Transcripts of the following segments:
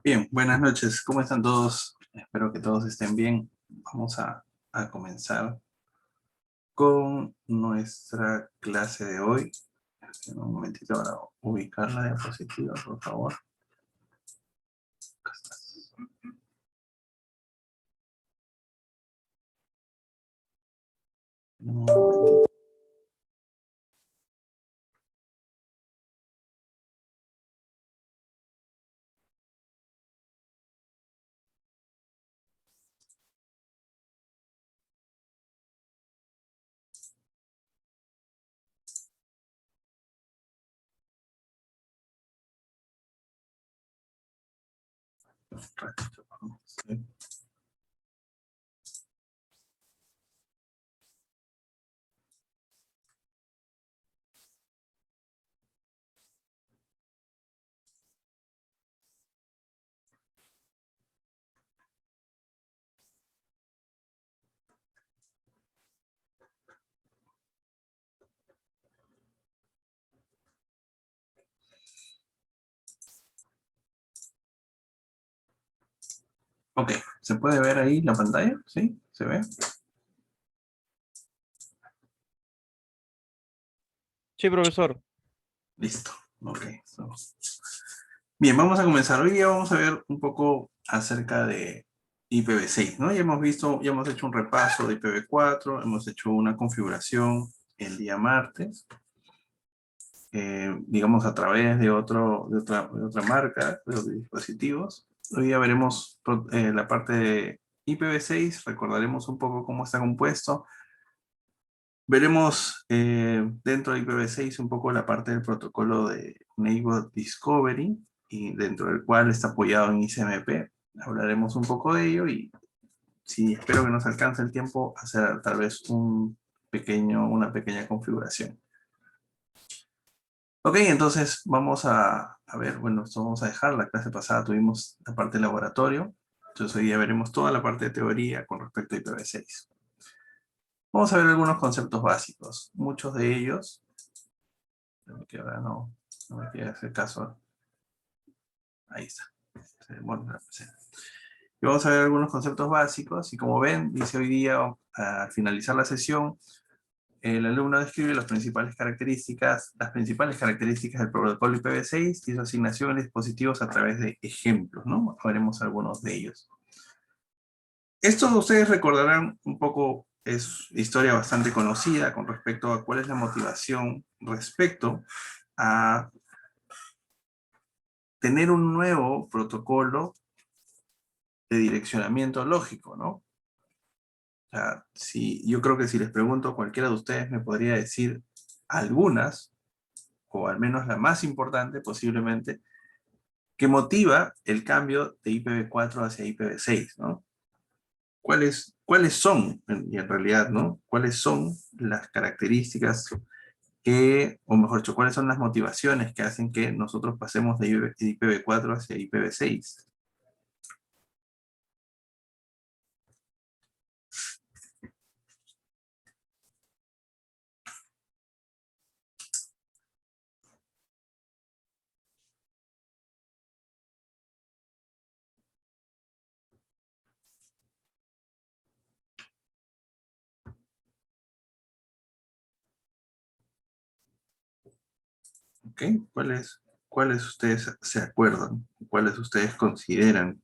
Bien, buenas noches. ¿Cómo están todos? Espero que todos estén bien. Vamos a comenzar con nuestra clase de hoy. En un momentito para ubicar la diapositiva, por favor. Acá estás. Un momentito. Un ratito, vamos a ver. Ok, ¿se puede ver ahí la pantalla? ¿Sí? ¿Se ve? Sí, profesor. Listo. Ok. Bien, vamos a comenzar. Hoy día vamos a ver un poco acerca de IPv6, ¿no? Ya hemos visto, ya hemos hecho un repaso de IPv4, hemos hecho una configuración el día martes, digamos a través de otra marca de los dispositivos. Hoy día veremos la parte de IPv6, recordaremos un poco cómo está compuesto. Veremos dentro de IPv6 un poco la parte del protocolo de Neighbor Discovery, y dentro del cual está apoyado en ICMP. Hablaremos un poco de ello y si espero que nos alcance el tiempo, hacer tal vez una pequeña configuración. Ok, entonces vamos a ver, bueno, esto vamos a dejar. La clase pasada tuvimos la parte de laboratorio, entonces hoy día veremos toda la parte de teoría con respecto a IPv6. Vamos a ver algunos conceptos básicos, muchos de ellos que ahora no me quiere hacer caso. Ahí está. Bueno, y vamos a ver algunos conceptos básicos y como ven, dice hoy día, al finalizar la sesión, el alumno describe las principales características del protocolo IPv6 y su asignación de dispositivos a través de ejemplos, ¿no? Veremos algunos de ellos. Esto ustedes recordarán un poco, es historia bastante conocida con respecto a cuál es la motivación respecto a tener un nuevo protocolo de direccionamiento lógico, ¿no? O sea, yo creo que si les pregunto, cualquiera de ustedes me podría decir algunas, o al menos la más importante posiblemente, que motiva el cambio de IPv4 hacia IPv6, ¿no? ¿Cuáles son, y en realidad, ¿no? ¿Cuáles son las características o mejor dicho, cuáles son las motivaciones que hacen que nosotros pasemos de IPv4 hacia IPv6? ¿Ok? ¿Cuáles ustedes se acuerdan? ¿Cuáles ustedes consideran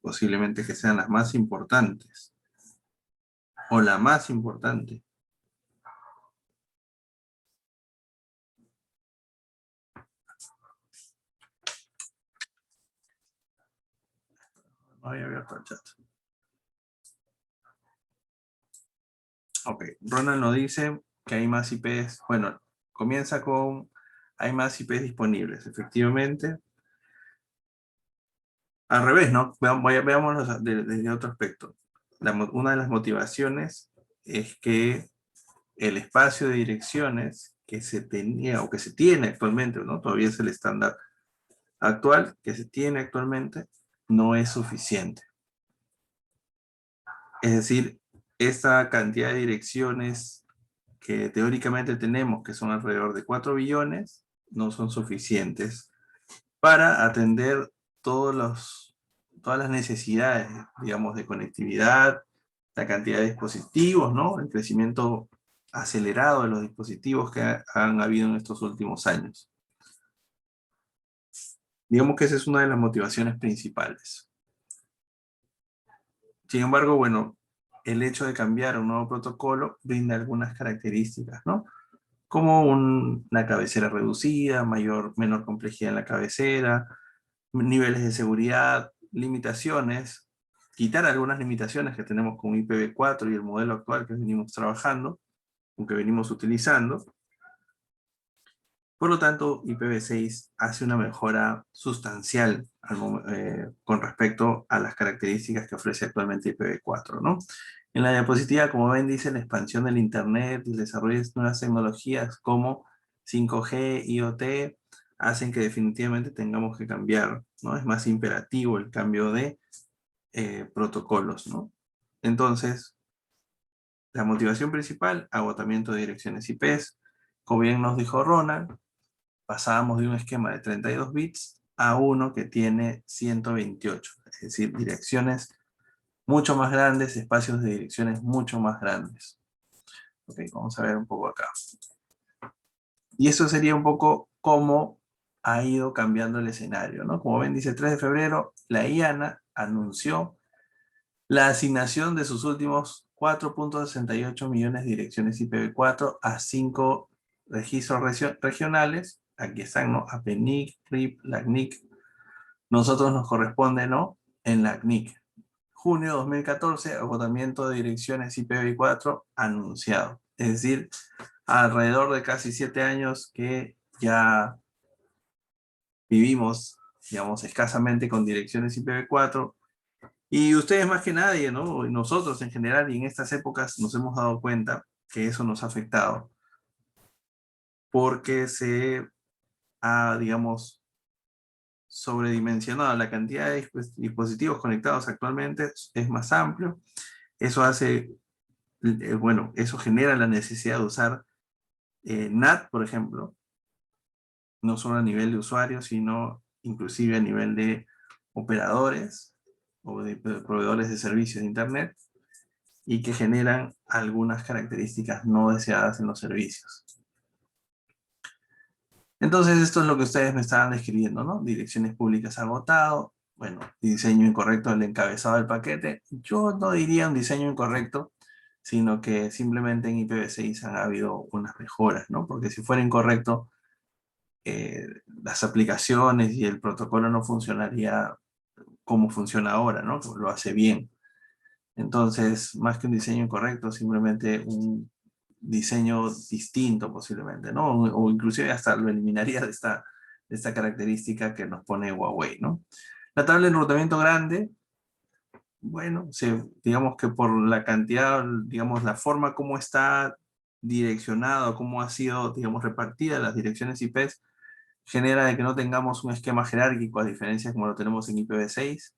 posiblemente que sean las más importantes? O la más importante. No había abierto el chat. Ok, Ronald nos dice que hay más IPs. Bueno, comienza con hay más IPs disponibles. Efectivamente, al revés, ¿no? Veámoslo desde otro aspecto. Una de las motivaciones es que el espacio de direcciones que se tenía o que se tiene actualmente, ¿no? Todavía es el estándar actual que se tiene actualmente, no es suficiente. Es decir, esta cantidad de direcciones que teóricamente tenemos, que son alrededor de 4 billones, no son suficientes para atender todas las necesidades, digamos, de conectividad, la cantidad de dispositivos, ¿no? El crecimiento acelerado de los dispositivos que han habido en estos últimos años. Digamos que esa es una de las motivaciones principales. Sin embargo, bueno, el hecho de cambiar a un nuevo protocolo brinda algunas características, ¿no? Como una cabecera reducida, menor complejidad en la cabecera, niveles de seguridad, limitaciones, quitar algunas limitaciones que tenemos con IPv4 y el modelo actual que venimos trabajando, o que venimos utilizando. Por lo tanto, IPv6 hace una mejora sustancial con respecto a las características que ofrece actualmente IPv4, ¿no? En la diapositiva, como ven, dice la expansión del Internet, el desarrollo de nuevas tecnologías como 5G, IoT, hacen que definitivamente tengamos que cambiar, ¿no? Es más imperativo el cambio de protocolos, ¿no? Entonces, la motivación principal, agotamiento de direcciones IPs, como bien nos dijo Ronald, pasábamos de un esquema de 32 bits a uno que tiene 128, es decir, direcciones mucho más grandes, espacios de direcciones mucho más grandes. Ok, vamos a ver un poco acá. Y eso sería un poco cómo ha ido cambiando el escenario, ¿no? Como ven, dice 3 de febrero, la IANA anunció la asignación de sus últimos 4.68 millones de direcciones IPv4 a 5 registros regionales. Aquí están, ¿no? APNIC, RIP, LACNIC. Nosotros nos corresponde, ¿no? En LACNIC. Junio de 2014, agotamiento de direcciones IPv4 anunciado. Es decir, alrededor de casi 7 años que ya vivimos, digamos, escasamente con direcciones IPv4. Y ustedes más que nadie, ¿no? Nosotros en general y en estas épocas nos hemos dado cuenta que eso nos ha afectado. Porque se ha, digamos, sobredimensionado la cantidad de dispositivos conectados actualmente, es más amplio. Eso hace, bueno, eso genera la necesidad de usar NAT, por ejemplo, no solo a nivel de usuarios, sino inclusive a nivel de operadores o de proveedores de servicios de Internet, y que generan algunas características no deseadas en los servicios. Entonces, esto es lo que ustedes me estaban describiendo, ¿no? Direcciones públicas agotado, bueno, diseño incorrecto del encabezado del paquete. Yo no diría un diseño incorrecto, sino que simplemente en IPv6 han habido unas mejoras, ¿no? Porque si fuera incorrecto, las aplicaciones y el protocolo no funcionaría como funciona ahora, ¿no? Lo hace bien. Entonces, más que un diseño incorrecto, simplemente un diseño distinto posiblemente, ¿no? O inclusive hasta lo eliminaría de esta característica que nos pone Huawei, ¿no? La tabla de enrutamiento grande, bueno, digamos que por la cantidad, digamos, la forma como está direccionado, cómo ha sido, digamos, repartida las direcciones IPs, genera de que no tengamos un esquema jerárquico a diferencia como lo tenemos en IPv6.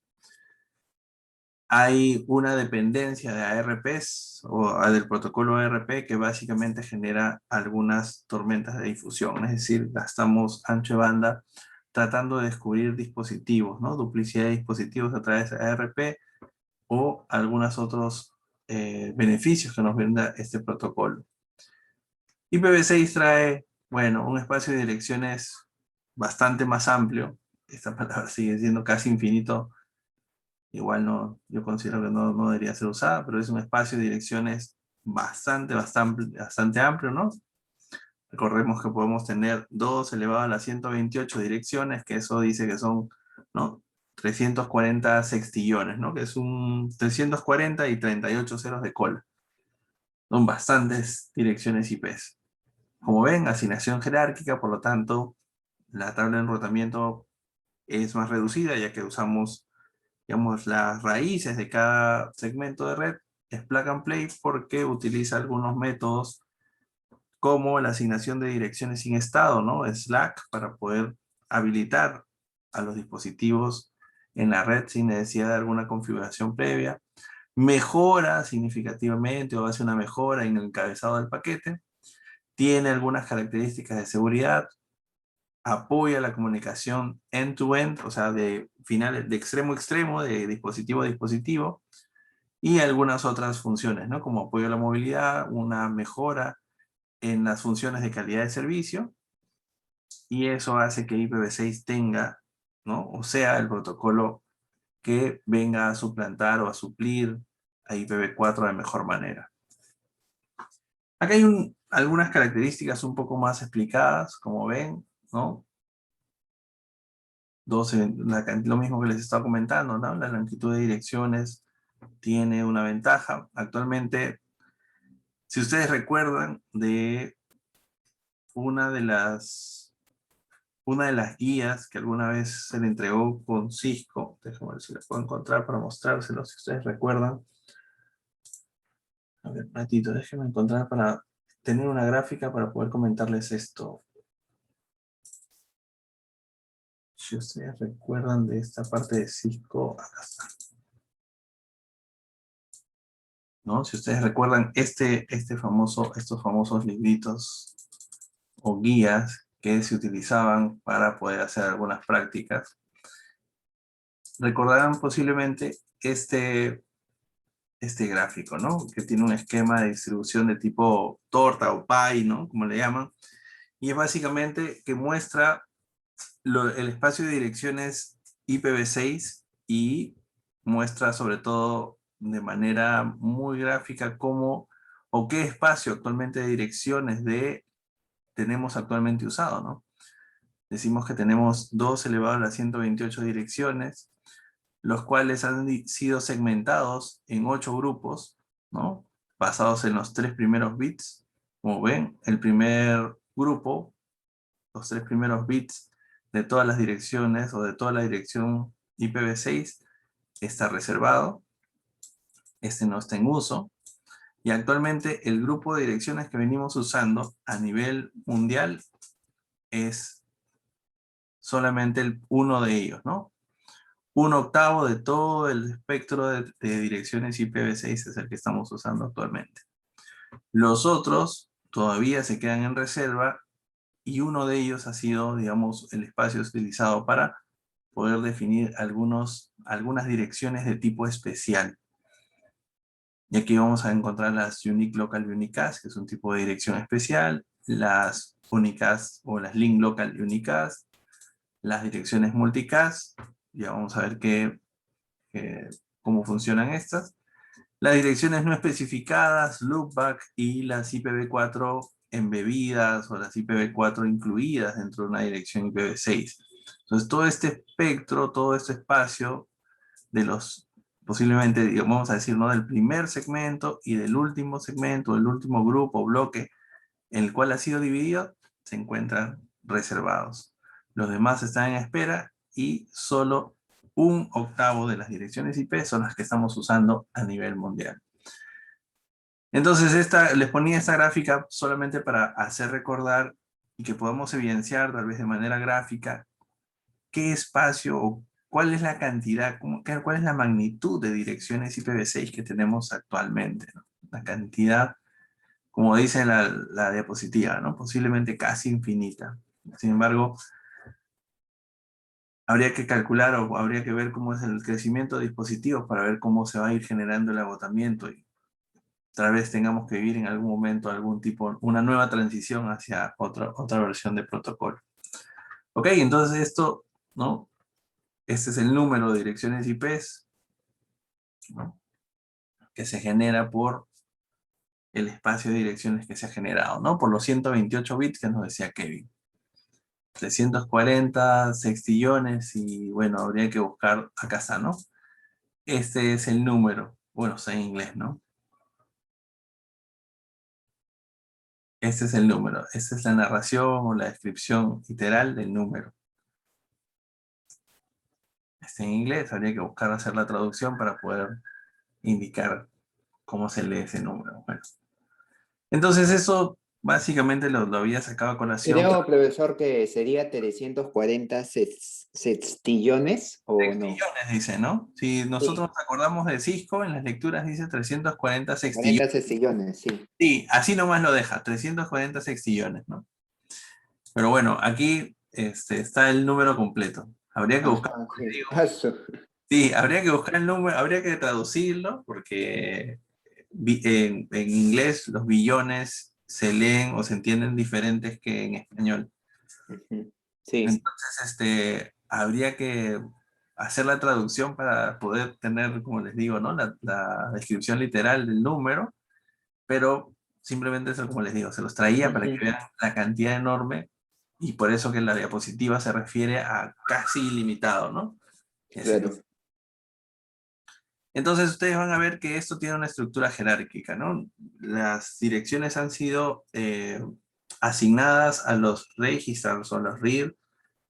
Hay una dependencia de ARPs o del protocolo ARP que básicamente genera algunas tormentas de difusión, es decir, gastamos ancho de banda tratando de descubrir dispositivos, ¿no? Duplicidad de dispositivos a través de ARP o algunos otros beneficios que nos brinda este protocolo. IPv6 trae, bueno, un espacio de direcciones bastante más amplio. Esta palabra sigue siendo casi infinito. Igual no, yo considero que no debería ser usada, pero es un espacio de direcciones bastante amplio, ¿no? Recordemos que podemos tener 2 elevado a la 128 direcciones, que eso dice que son, ¿no? 340 sextillones, ¿no? Que es un 340 y 38 ceros de cola. Son bastantes direcciones IPs. Como ven, asignación jerárquica, por lo tanto, la tabla de enrutamiento es más reducida, ya que usamos, digamos, las raíces de cada segmento de red. Es plug and play porque utiliza algunos métodos como la asignación de direcciones sin estado, ¿no? Slack, para poder habilitar a los dispositivos en la red sin necesidad de alguna configuración previa. Mejora significativamente o hace una mejora en el encabezado del paquete. Tiene algunas características de seguridad. apoya la comunicación end-to-end, o sea, de extremo a extremo, de dispositivo a dispositivo, y algunas otras funciones, ¿no? Como apoyo a la movilidad, una mejora en las funciones de calidad de servicio, y eso hace que IPv6 tenga, ¿no? O sea, el protocolo que venga a suplantar o a suplir a IPv4 de mejor manera. Acá hay algunas características un poco más explicadas, como ven, ¿no? Lo mismo que les estaba comentando, ¿no? La longitud de direcciones tiene una ventaja. Actualmente, si ustedes recuerdan de una de las, una de las guías que alguna vez se le entregó con Cisco, déjenme ver si les puedo encontrar para mostrárselos, si ustedes recuerdan. A ver, un ratito, déjenme encontrar para tener una gráfica para poder comentarles esto. Si ustedes recuerdan de esta parte de Cisco, acá está. ¿No? Si ustedes recuerdan estos famosos libritos o guías que se utilizaban para poder hacer algunas prácticas, recordarán posiblemente este gráfico, ¿no? Que tiene un esquema de distribución de tipo torta o pie, ¿no? Como le llaman. Y es básicamente que muestra el espacio de direcciones IPv6 y muestra sobre todo de manera muy gráfica cómo o qué espacio actualmente de direcciones tenemos actualmente usado, ¿no? Decimos que tenemos 2 elevado a la 128 direcciones, los cuales han sido segmentados en 8 grupos, ¿no? Basados en los 3 primeros bits. Como ven, el primer grupo, los 3 primeros bits de todas las direcciones o de toda la dirección IPv6 está reservado. Este no está en uso. Y actualmente el grupo de direcciones que venimos usando a nivel mundial es solamente uno de ellos, ¿no? 1/8 de todo el espectro de direcciones IPv6 es el que estamos usando actualmente. Los otros todavía se quedan en reserva y uno de ellos ha sido, digamos, el espacio utilizado para poder definir algunas direcciones de tipo especial. Y aquí vamos a encontrar las Unique Local Unicast, que es un tipo de dirección especial, las Unicast o las Link Local Unicast, las direcciones Multicast, ya vamos a ver cómo funcionan estas. Las direcciones no especificadas, loopback, y las IPv4 embebidas o las IPv4 incluidas dentro de una dirección IPv6. Entonces todo este espectro, todo este espacio de los, posiblemente, digamos, vamos a decir, ¿no? Del primer segmento y del último segmento, del último grupo, bloque, en el cual ha sido dividido, se encuentran reservados. Los demás están en espera y solo 1/8 de las direcciones IP son las que estamos usando a nivel mundial. Entonces, les ponía esta gráfica solamente para hacer recordar y que podamos evidenciar, tal vez de manera gráfica, qué espacio o cuál es la cantidad, cuál es la magnitud de direcciones IPv6 que tenemos actualmente, ¿no? La cantidad, como dice la diapositiva, ¿no? Posiblemente casi infinita. Sin embargo, habría que calcular o habría que ver cómo es el crecimiento de dispositivos para ver cómo se va a ir generando el agotamiento y tal vez tengamos que vivir en algún momento una nueva transición hacia otra versión de protocolo. Ok, entonces esto, ¿no? Este es el número de direcciones IPs, ¿no? Que se genera por el espacio de direcciones que se ha generado, ¿no? Por los 128 bits que nos decía Kevin. 340 sextillones y bueno, habría que buscar, acá está, ¿no? Este es el número, bueno, está en inglés, ¿no? Este es el número, esta es la narración o la descripción literal del número. Está en inglés, habría que buscar hacer la traducción para poder indicar cómo se lee ese número. Bueno. Entonces eso básicamente lo había sacado a colación. Creo, profesor, que sería 340 sextillones, ¿o no? Sextillones dice, ¿no? Si nosotros nos acordamos de Cisco, en las lecturas dice 340 sextillones. 40 sextillones, sí. Sí, así nomás lo deja, 340 sextillones, ¿no? Pero bueno, aquí está el número completo. Habría que buscar, Ajá, como les sí. digo, Paso. sí, habría que buscar el número, habría que traducirlo, porque en inglés los billones se leen o se entienden diferentes que en español. Ujú. Sí, Entonces, habría que hacer la traducción para poder tener, como les digo, ¿no? La descripción literal del número, pero simplemente eso, como les digo, se los traía para que ujú, vean la cantidad enorme y por eso que la diapositiva se refiere a casi ilimitado, ¿no? Ese claro. número. Entonces ustedes van a ver que esto tiene una estructura jerárquica, ¿no? Las direcciones han sido asignadas a los registros o a los read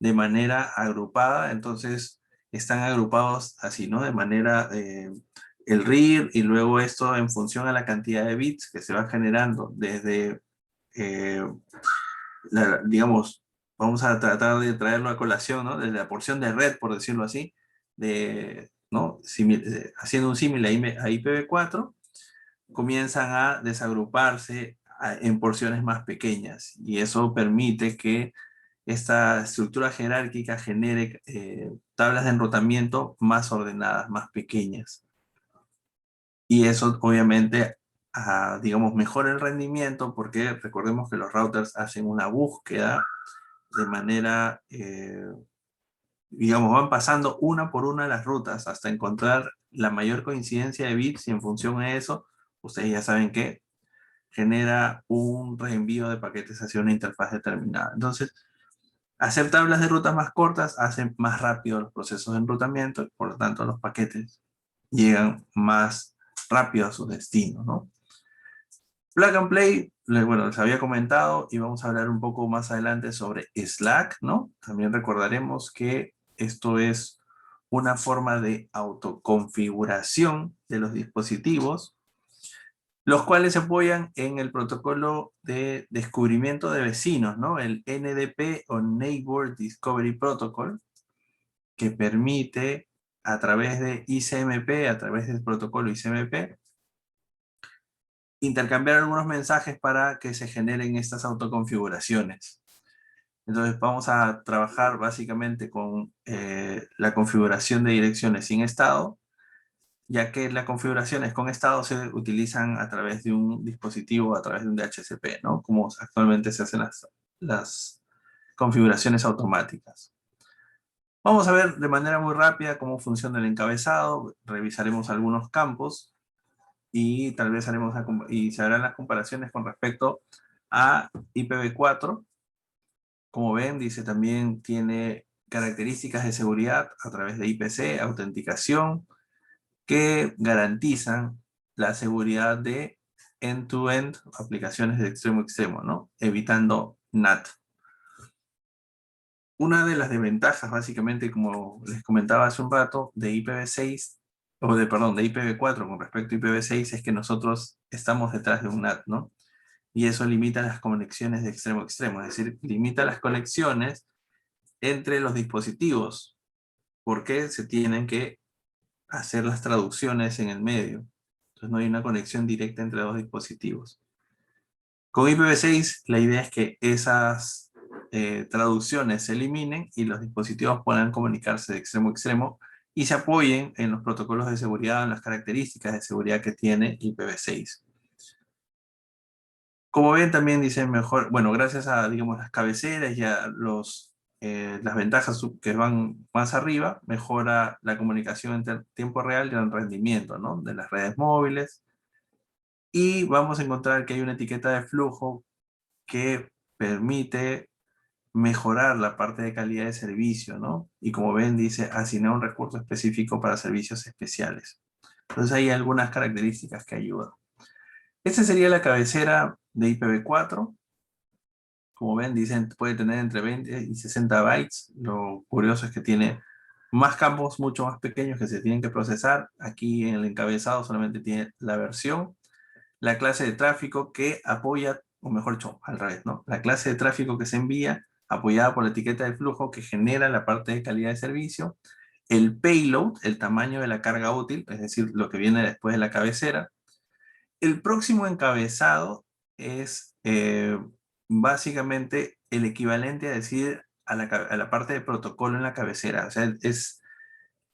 de manera agrupada, entonces están agrupados así, ¿no? De manera, el read y luego esto en función a la cantidad de bits que se va generando desde, eh, digamos, vamos a tratar de traerlo a colación, ¿no? Desde la porción de red, por decirlo así, ¿no? Haciendo un símil a IPv4, comienzan a desagruparse en porciones más pequeñas y eso permite que esta estructura jerárquica genere tablas de enrutamiento más ordenadas, más pequeñas. Y eso obviamente, digamos, mejora el rendimiento porque recordemos que los routers hacen una búsqueda de manera, digamos, van pasando una por una las rutas hasta encontrar la mayor coincidencia de bits y en función a eso, ustedes ya saben que genera un reenvío de paquetes hacia una interfaz determinada. Entonces, hacer tablas de rutas más cortas hace más rápido los procesos de enrutamiento y por lo tanto los paquetes llegan más rápido a su destino, ¿no? Plug and Play, bueno, les había comentado y vamos a hablar un poco más adelante sobre Slack, ¿no? También recordaremos que esto es una forma de autoconfiguración de los dispositivos, los cuales se apoyan en el protocolo de descubrimiento de vecinos, ¿no? El NDP o Neighbor Discovery Protocol, que permite a través de ICMP, a través del protocolo ICMP, intercambiar algunos mensajes para que se generen estas autoconfiguraciones. Entonces vamos a trabajar básicamente con la configuración de direcciones sin estado, ya que las configuraciones con estado se utilizan a través de un dispositivo, a través de un DHCP, ¿no? Como actualmente se hacen las configuraciones automáticas. Vamos a ver de manera muy rápida cómo funciona el encabezado, revisaremos algunos campos y tal vez y se harán las comparaciones con respecto a IPv4. Como ven, dice también tiene características de seguridad a través de IPC, autenticación, que garantizan la seguridad de end-to-end, aplicaciones de extremo a extremo, ¿no? Evitando NAT. Una de las desventajas, básicamente, como les comentaba hace un rato, de IPv6, perdón, de IPv4 con respecto a IPv6 es que nosotros estamos detrás de un NAT, ¿no? Y eso limita las conexiones de extremo a extremo, es decir, limita las conexiones entre los dispositivos, porque se tienen que hacer las traducciones en el medio. Entonces no hay una conexión directa entre dos dispositivos. Con IPv6 la idea es que esas traducciones se eliminen y los dispositivos puedan comunicarse de extremo a extremo y se apoyen en los protocolos de seguridad, en las características de seguridad que tiene IPv6. Como ven, también dicen mejor, bueno, gracias a, digamos, las cabeceras y a las ventajas que van más arriba, mejora la comunicación en tiempo real y el rendimiento, ¿no? De las redes móviles. Y vamos a encontrar que hay una etiqueta de flujo que permite mejorar la parte de calidad de servicio, ¿no? Y como ven, dice asignar un recurso específico para servicios especiales. Entonces hay algunas características que ayudan. Esta sería la cabecera de IPv4. Como ven, dicen, puede tener entre 20 y 60 bytes. Lo curioso es que tiene más campos mucho más pequeños que se tienen que procesar. Aquí en el encabezado solamente tiene la versión, la clase de tráfico que apoya, o mejor dicho, al revés, ¿no? La clase de tráfico que se envía, apoyada por la etiqueta de flujo que genera la parte de calidad de servicio, el payload, el tamaño de la carga útil, es decir, lo que viene después de la cabecera. El próximo encabezado es básicamente el equivalente a decir a la parte de protocolo en la cabecera. O sea, es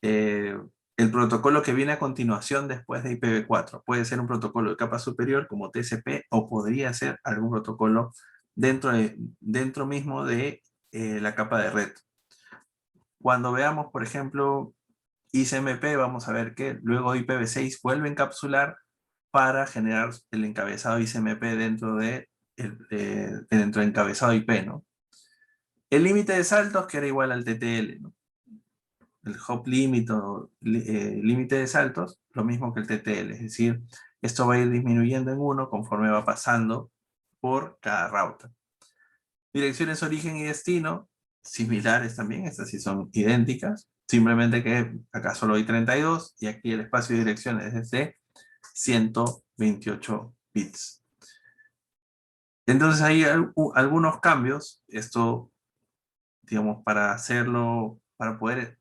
el protocolo que viene a continuación después de IPv4. Puede ser un protocolo de capa superior como TCP o podría ser algún protocolo dentro mismo de la capa de red. Cuando veamos, por ejemplo, ICMP, vamos a ver que luego IPv6 vuelve a encapsular para generar el encabezado ICMP dentro de encabezado IP, ¿no? El límite de saltos que era igual al TTL, ¿no? El hop limit o límite de saltos, lo mismo que el TTL, es decir, esto va a ir disminuyendo en 1 conforme va pasando por cada router. Direcciones origen y destino, similares también, estas sí son idénticas, simplemente que acá solo hay 32 y aquí el espacio de direcciones es de 128 bits. Entonces hay algunos cambios, esto, digamos, para hacerlo, para poder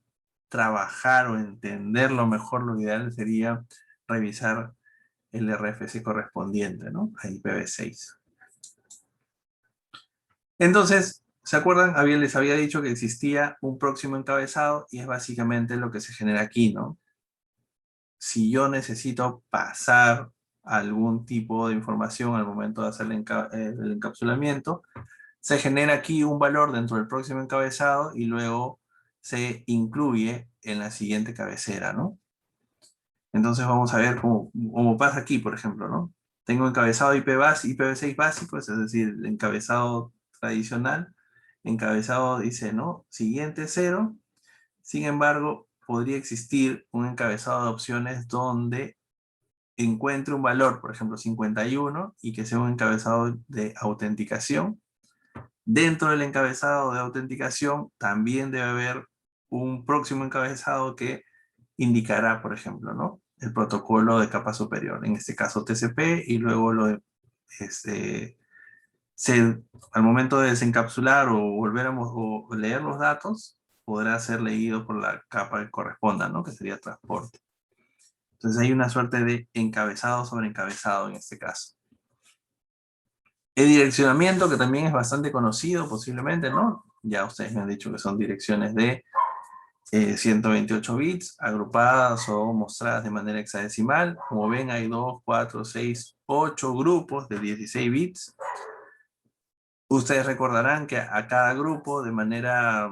trabajar o entenderlo mejor, lo ideal sería revisar el RFC correspondiente, ¿no? A IPv6. Entonces, ¿se acuerdan? Les había dicho que existía un próximo encabezado y es básicamente lo que se genera aquí, ¿no? Si yo necesito pasar algún tipo de información al momento de hacer el encapsulamiento, se genera aquí un valor dentro del próximo encabezado y luego se incluye en la siguiente cabecera, ¿no? Entonces vamos a ver cómo pasa aquí, por ejemplo, ¿no? Tengo encabezado IPv6 básico, es decir, el encabezado tradicional. Encabezado dice, ¿no? Siguiente 0. Sin embargo, podría existir un encabezado de opciones donde encuentre un valor, por ejemplo, 51, y que sea un encabezado de autenticación. Dentro del encabezado de autenticación también debe haber un próximo encabezado que indicará, por ejemplo, ¿no? El protocolo de capa superior, en este caso TCP, y luego al momento de desencapsular o volver o leer los datos, podrá ser leído por la capa que corresponda, ¿no? Que sería transporte. Entonces hay una suerte de encabezado sobre encabezado en este caso. El direccionamiento, que también es bastante conocido posiblemente, ¿no? Ya ustedes me han dicho que son direcciones de 128 bits, agrupadas o mostradas de manera hexadecimal. Como ven, hay 2, 4, 6, 8 grupos de 16 bits. Ustedes recordarán que a cada grupo, de manera,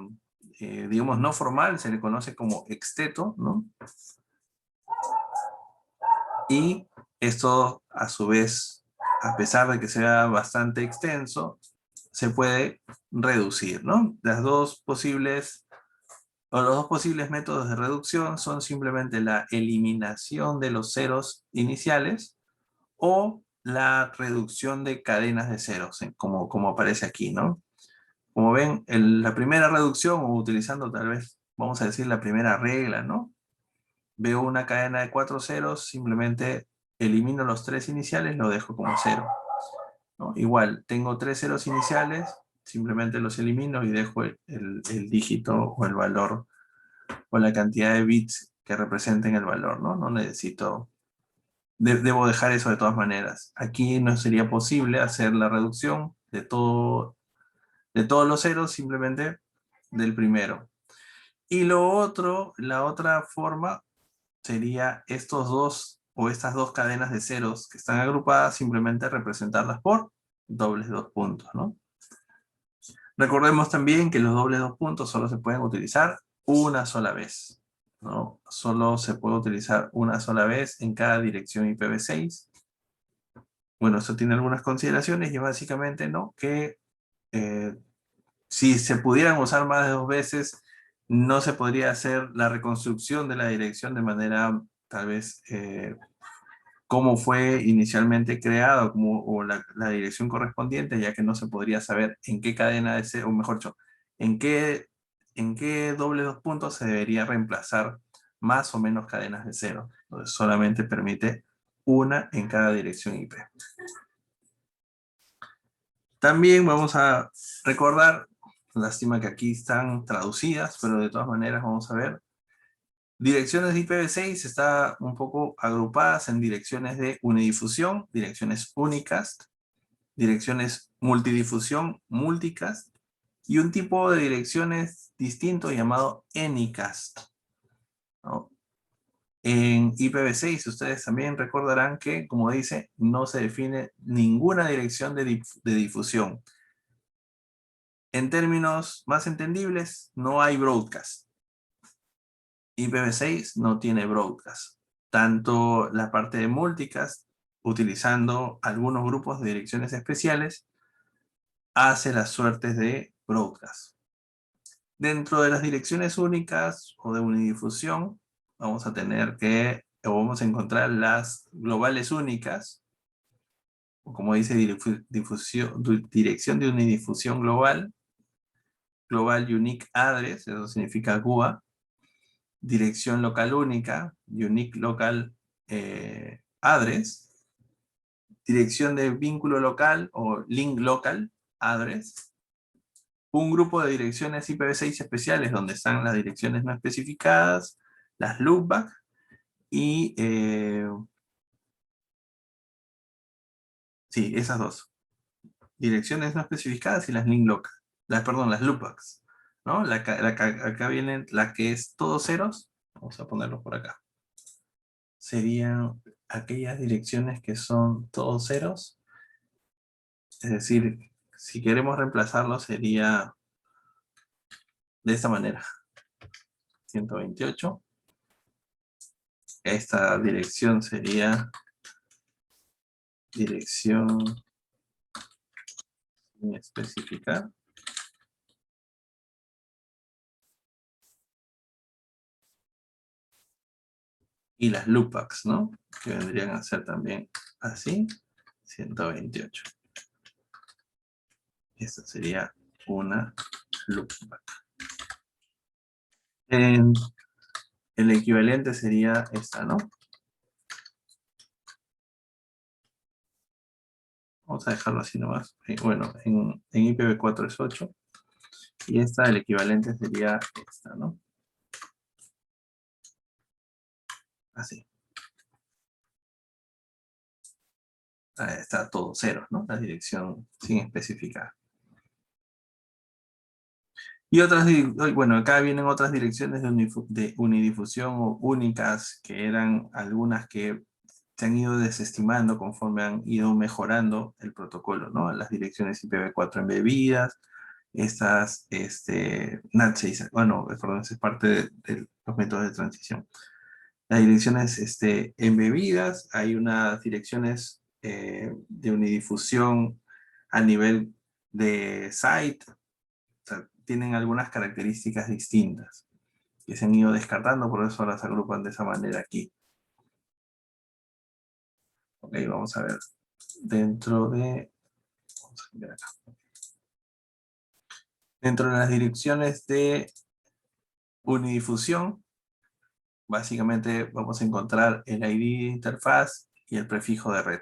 digamos, no formal, se le conoce como exteto, ¿no? Y esto, a su vez, a pesar de que sea bastante extenso, se puede reducir, ¿no? Los dos posibles métodos de reducción son simplemente la eliminación de los ceros iniciales o la reducción de cadenas de ceros, como aparece aquí, ¿no? Como ven, la primera reducción, o utilizando tal vez, vamos a decir, la primera regla, ¿no? Veo una cadena de 4 ceros, simplemente elimino los 3 iniciales, lo dejo como 0, ¿no? Igual, tengo 3 ceros iniciales, simplemente los elimino y dejo el dígito o el valor o la cantidad de bits que representen el valor, ¿no? No necesito, debo dejar eso de todas maneras. Aquí no sería posible hacer la reducción de todos los ceros, simplemente del primero. Y la otra forma sería estos dos o estas dos cadenas de ceros que están agrupadas, simplemente representarlas por dobles dos puntos, ¿no? Recordemos también que los dobles dos puntos solo se pueden utilizar una sola vez, ¿no? Solo se puede utilizar una sola vez en cada dirección IPv6. Bueno, eso tiene algunas consideraciones y básicamente, ¿no? Que si se pudieran usar más de 2 veces, no se podría hacer la reconstrucción de la dirección de manera, tal vez, como fue inicialmente creado, o la dirección correspondiente, ya que no se podría saber en qué cadena de ceros, o mejor dicho, en qué doble dos puntos se debería reemplazar más o menos cadenas de cero. Entonces solamente permite una en cada dirección IP. También vamos a recordar, lástima que aquí están traducidas, pero de todas maneras vamos a ver. Direcciones de IPv6 está un poco agrupadas en direcciones de unidifusión, direcciones unicast, direcciones multidifusión, multicast, y un tipo de direcciones distinto llamado Anycast, ¿no? En IPv6 ustedes también recordarán que, como dice, no se define ninguna dirección de difusión. En términos más entendibles, no hay broadcast. IPv6 no tiene broadcast. Tanto la parte de multicast, utilizando algunos grupos de direcciones especiales, hace las suertes de broadcast. Dentro de las direcciones únicas o de unidifusión, vamos a tener que, o vamos a encontrar las globales únicas, o como dice dirección de unidifusión global, Global Unique Address, eso significa GUA, dirección local única, Unique Local Address, dirección de vínculo local o Link Local Address, un grupo de direcciones IPv6 especiales donde están las direcciones no especificadas, las loopback y sí, esas dos. Direcciones no especificadas y las link local. Las loopbacks, ¿no? Acá vienen la que es todos ceros. Vamos a ponerlos por acá. Serían aquellas direcciones que son todos ceros. Es decir, si queremos reemplazarlo sería de esta manera. 128. Esta dirección sería dirección sin especificar. Y las loopbacks, ¿no? Que vendrían a ser también así, 128. Esta sería una loopback. El equivalente sería esta, ¿no? Vamos a dejarlo así nomás. Bueno, en IPv4 es 8. Y esta, el equivalente sería esta, ¿no? Así. Ahí está todo cero, ¿no? La dirección sin especificar. Y otras, bueno, acá vienen otras direcciones de unidifusión o únicas, que eran algunas que se han ido desestimando conforme han ido mejorando el protocolo, ¿no? Las direcciones IPv4 embebidas, estas, NAT6, bueno, perdón, es parte de los métodos de transición. Las direcciones embebidas, hay unas direcciones de unidifusión a nivel de site, o sea, tienen algunas características distintas que se han ido descartando, por eso las agrupan de esa manera aquí. Ok, vamos a ver. Dentro de... Vamos a cambiar acá. Dentro de las direcciones de unidifusión, básicamente vamos a encontrar el ID de interfaz y el prefijo de red.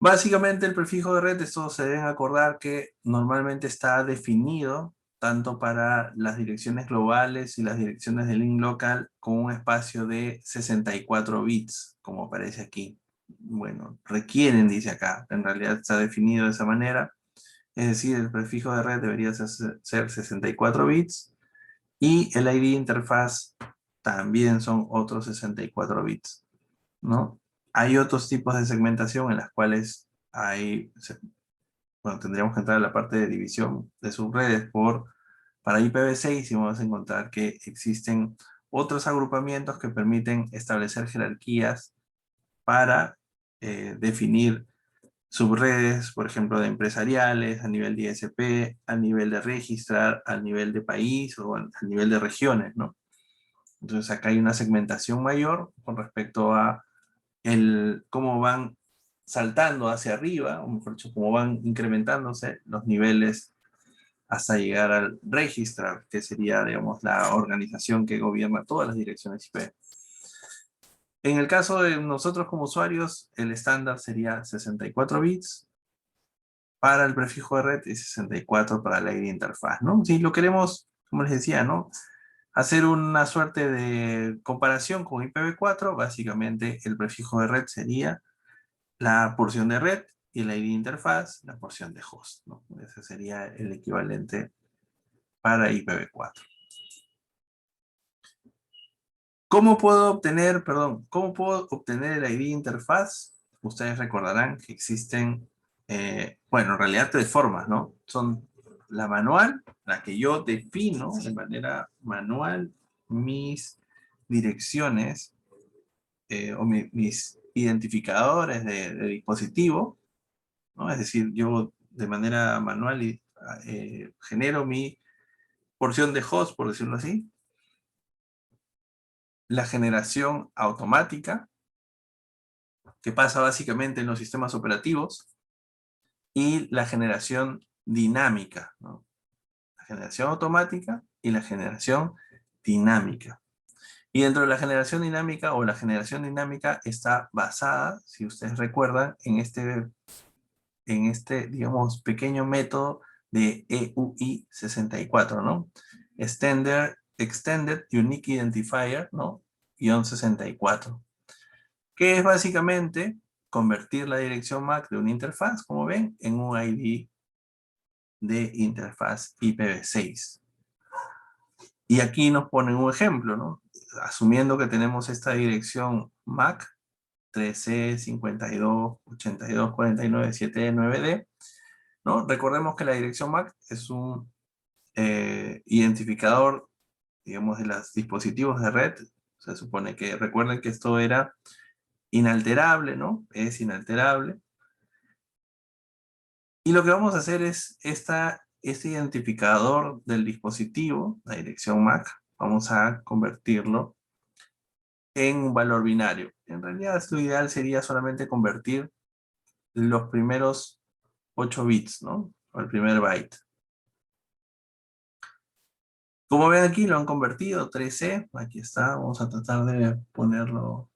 Básicamente el prefijo de red, esto se deben acordar que normalmente está definido tanto para las direcciones globales y las direcciones de link local con un espacio de 64 bits, como aparece aquí. Bueno, requieren, dice acá, en realidad está definido de esa manera. Es decir, el prefijo de red debería ser 64 bits y el ID interfaz también son otros 64 bits, ¿no? Hay otros tipos de segmentación en las cuales bueno, tendríamos que entrar a la parte de división de subredes para IPv6 y vamos a encontrar que existen otros agrupamientos que permiten establecer jerarquías para definir subredes, por ejemplo, de empresariales, a nivel de ISP, a nivel de registrar, a nivel de país o a nivel de regiones, ¿no? Entonces acá hay una segmentación mayor con respecto a cómo van saltando hacia arriba, o mejor dicho, cómo van incrementándose los niveles hasta llegar al registrar, que sería, digamos, la organización que gobierna todas las direcciones IP. En el caso de nosotros como usuarios, el estándar sería 64 bits para el prefijo de red y 64 para la ID interfaz, ¿no? Si lo queremos, como les decía, ¿no? Hacer una suerte de comparación con IPv4, básicamente el prefijo de red sería la porción de red y el ID de interfaz, la porción de host, ¿no? Ese sería el equivalente para IPv4. ¿Cómo puedo obtener el ID de interfaz? Ustedes recordarán que existen, bueno, en realidad 3 formas, ¿no? Son la manual, la que yo defino de manera manual mis direcciones o mis identificadores de dispositivo, ¿no? Es decir, yo de manera manual genero mi porción de host, por decirlo así. La generación automática, que pasa básicamente en los sistemas operativos, y la generación dinámica, ¿no? La generación automática y la generación dinámica. Y dentro de la generación dinámica o la generación dinámica está basada, si ustedes recuerdan, en este, digamos, pequeño método de EUI64, ¿no? Extended Unique Identifier, ¿no? -64. Que es básicamente convertir la dirección MAC de una interfaz, como ven, en un ID de interfaz IPv6. Y aquí nos ponen un ejemplo, ¿no? Asumiendo que tenemos esta dirección MAC 13.52.82.49.7.9d, ¿no? Recordemos que la dirección MAC es un identificador, digamos, de los dispositivos de red. Se supone que, recuerden que esto era inalterable, ¿no? Es inalterable. Y lo que vamos a hacer es este identificador del dispositivo, la dirección MAC, vamos a convertirlo en un valor binario. En realidad, lo ideal sería solamente convertir los primeros 8 bits, ¿no? O el primer byte. Como ven aquí, lo han convertido, 13, aquí está, vamos a tratar de ponerlo,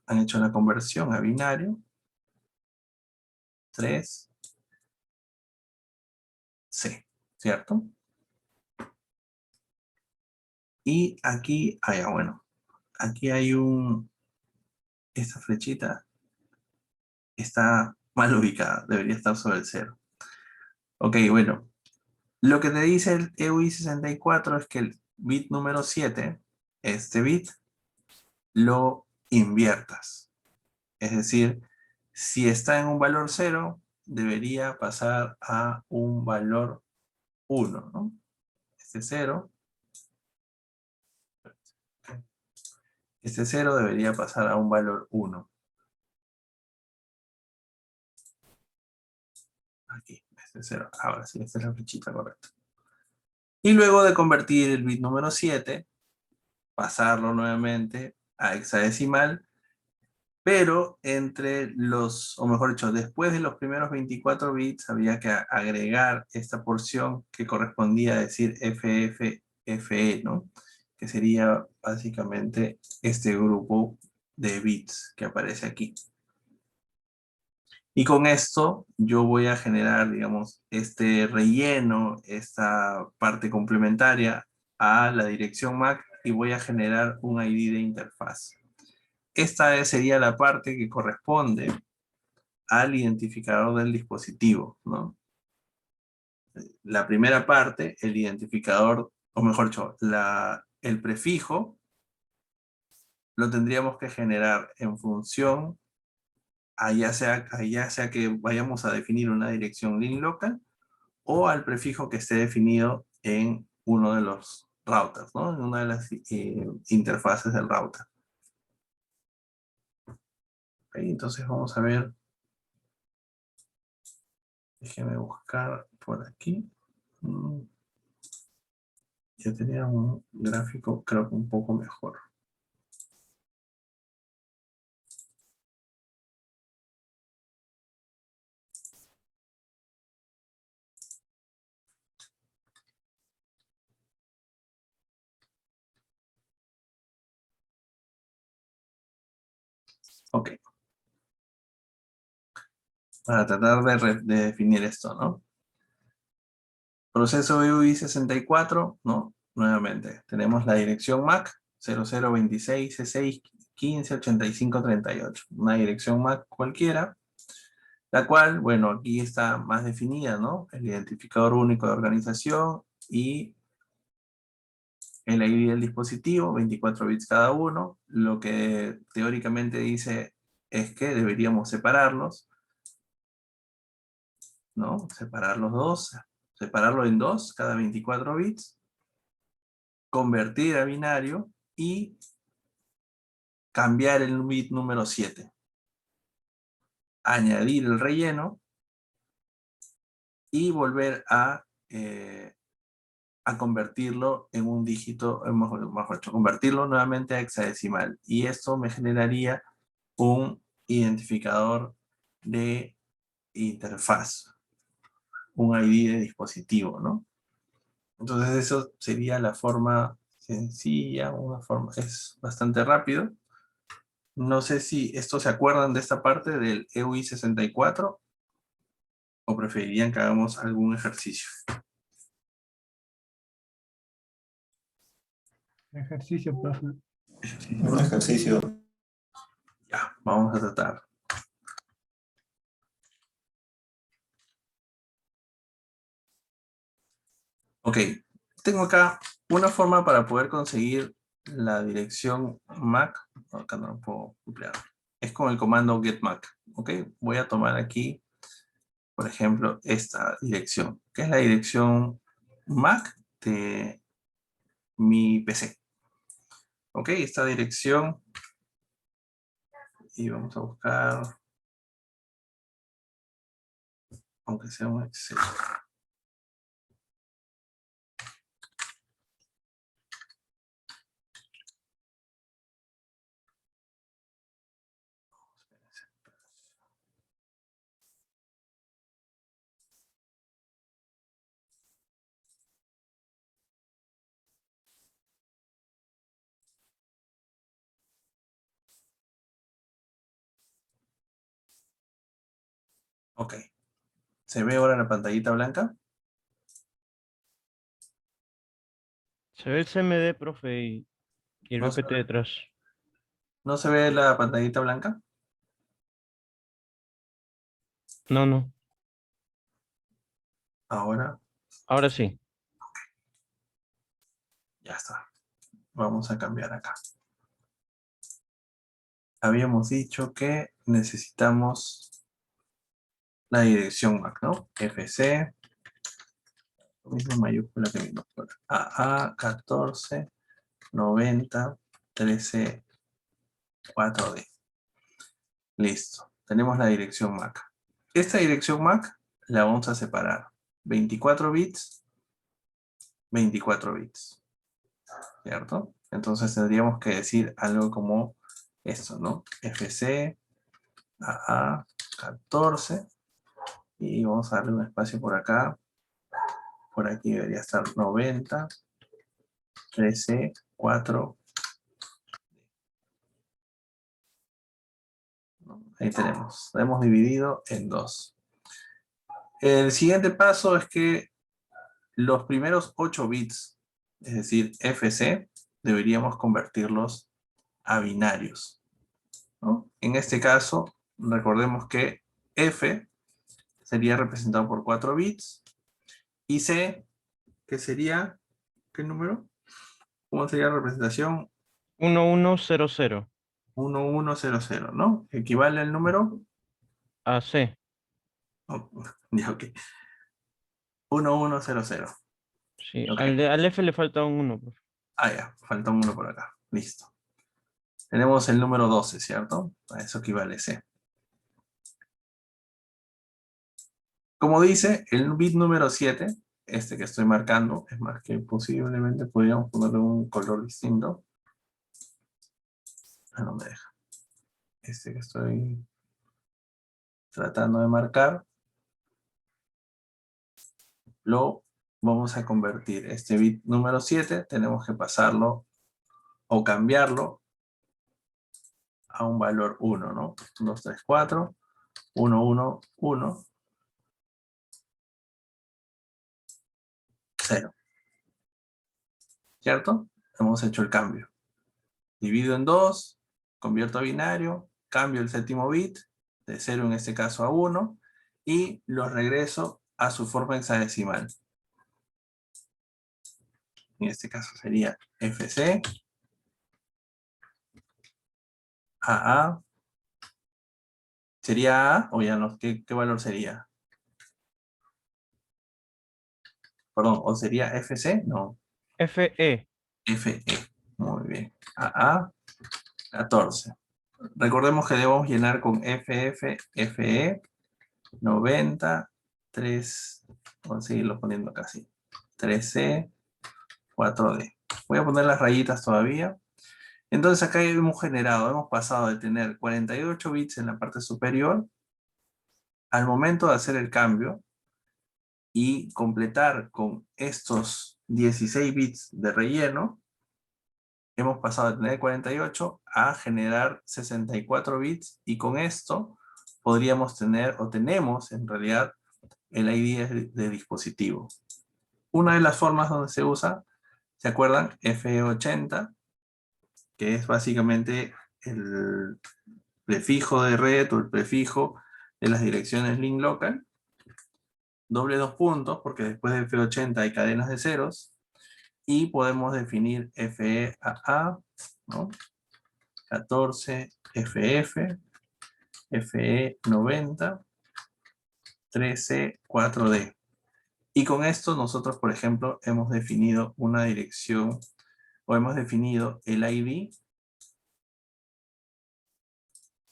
han hecho la conversión a binario, 3, C, ¿cierto? Y aquí, bueno, aquí hay esta flechita está mal ubicada, debería estar sobre el 0. Ok, bueno, lo que te dice el EUI64 es que el bit número 7, este bit, lo inviertas. Es decir, si está en un valor 0, debería pasar a un valor 1, ¿no? Este 0 debería pasar a un valor 1. Aquí, este 0. Ahora sí, esta es la flechita correcta. Y luego de convertir el bit número 7, pasarlo nuevamente a hexadecimal, pero o mejor dicho, después de los primeros 24 bits había que agregar esta porción que correspondía a decir FFFE, ¿no? Que sería básicamente este grupo de bits que aparece aquí. Y con esto yo voy a generar, digamos, este relleno, esta parte complementaria a la dirección MAC y voy a generar un ID de interfaz. Esta sería la parte que corresponde al identificador del dispositivo, ¿no? La primera parte, el identificador, o mejor dicho, el prefijo, lo tendríamos que generar en función ya sea que vayamos a definir una dirección link local o al prefijo que esté definido en uno de los routers, ¿no? En una de las interfaces del router. Okay, entonces vamos a ver. Déjeme buscar por aquí. Ya tenía un gráfico, creo que un poco mejor. Ok. Para tratar de definir esto, ¿no? Proceso EUI64, ¿no? Nuevamente, tenemos la dirección MAC 0026C6158538. Una dirección MAC cualquiera. La cual, bueno, aquí está más definida, ¿no? El identificador único de organización y el ID del dispositivo, 24 bits cada uno. Lo que teóricamente dice es que deberíamos separarlos, ¿no? Separar los dos, separarlo en dos, cada 24 bits, convertir a binario y cambiar el bit número 7. Añadir el relleno y volver a convertirlo en un dígito, mejor dicho, convertirlo nuevamente a hexadecimal. Y esto me generaría un identificador de interfaz, un ID de dispositivo, ¿no? Entonces eso sería la forma sencilla, una forma, es bastante rápido. No sé si esto se acuerdan de esta parte del EUI 64 o preferirían que hagamos algún ejercicio. Ejercicio, profe. Un ejercicio. Ya, vamos a tratar. Ok, tengo acá una forma para poder conseguir la dirección MAC. Acá no lo puedo emplear. Es con el comando getMac. Ok, voy a tomar aquí, por ejemplo, esta dirección, que es la dirección MAC de mi PC. Ok, esta dirección, y vamos a buscar, aunque sea un Excel. Ok, ¿se ve ahora la pantallita blanca? Se ve el CMD, profe, y el ¿No se BPT ve, detrás. no se ve la pantallita blanca? No, no. Ahora Ahora sí. ya está. Vamos a cambiar acá. Habíamos dicho que necesitamos la dirección MAC, ¿no? FC, lo mismo mayúscula que minúscula. AA 14 90 13 4D. Listo. Tenemos la dirección MAC. Esta dirección MAC la vamos a separar. 24 bits, 24 bits. ¿Cierto? Entonces tendríamos que decir algo como esto, ¿no? FC AA 14. Y vamos a darle un espacio por acá. Por aquí debería estar 90, 13, 4. Ahí tenemos. Lo hemos dividido en dos. El siguiente paso es que los primeros 8 bits, es decir, FC, deberíamos convertirlos a binarios, ¿no? En este caso, recordemos que F sería representado por 4 bits y C, que sería, ¿qué número? ¿Cómo sería la representación? 1100. 1100, ¿no? ¿Equivale al número? AC. Oh, ya, ok. 1100. Sí, Ok. al F le falta un 1, profe. Ah, ya. Falta un 1 por acá. Listo. Tenemos el número 12, ¿cierto? A eso equivale C. Como dice, el bit número 7, este que estoy marcando, es más que posiblemente podríamos ponerle un color distinto. Ah, no me deja. Este que estoy tratando de marcar, lo vamos a convertir. Este bit número 7 tenemos que pasarlo o cambiarlo a un valor 1, ¿no? 2, 3, 4, 1, 1, 1, 0. ¿Cierto? Hemos hecho el cambio. Divido en 2, convierto a binario, cambio el séptimo bit, de 0 en este caso a 1, y los regreso a su forma hexadecimal. En este caso sería FC, AA, ¿sería A o ya no? ¿Qué valor sería? Perdón, ¿o sería FC? No, FE. FE. Muy bien. AA, 14. Recordemos que debemos llenar con FF, FE, 90, 3, vamos a seguirlo poniendo acá así. 3C, 4D. Voy a poner las rayitas todavía. Entonces acá hemos generado, hemos pasado de tener 48 bits en la parte superior al momento de hacer el cambio y completar con estos 16 bits de relleno. Hemos pasado de tener 48 a generar 64 bits y con esto podríamos tener, o tenemos en realidad, el ID de dispositivo. Una de las formas donde se usa, ¿se acuerdan? F80, que es básicamente el prefijo de red o el prefijo de las direcciones link local. Doble dos puntos, porque después de F80 hay cadenas de ceros. Y podemos definir FEAA, ¿no? 14, FF, FE90, 13, 4D. Y con esto nosotros, por ejemplo, hemos definido una dirección, o hemos definido el ID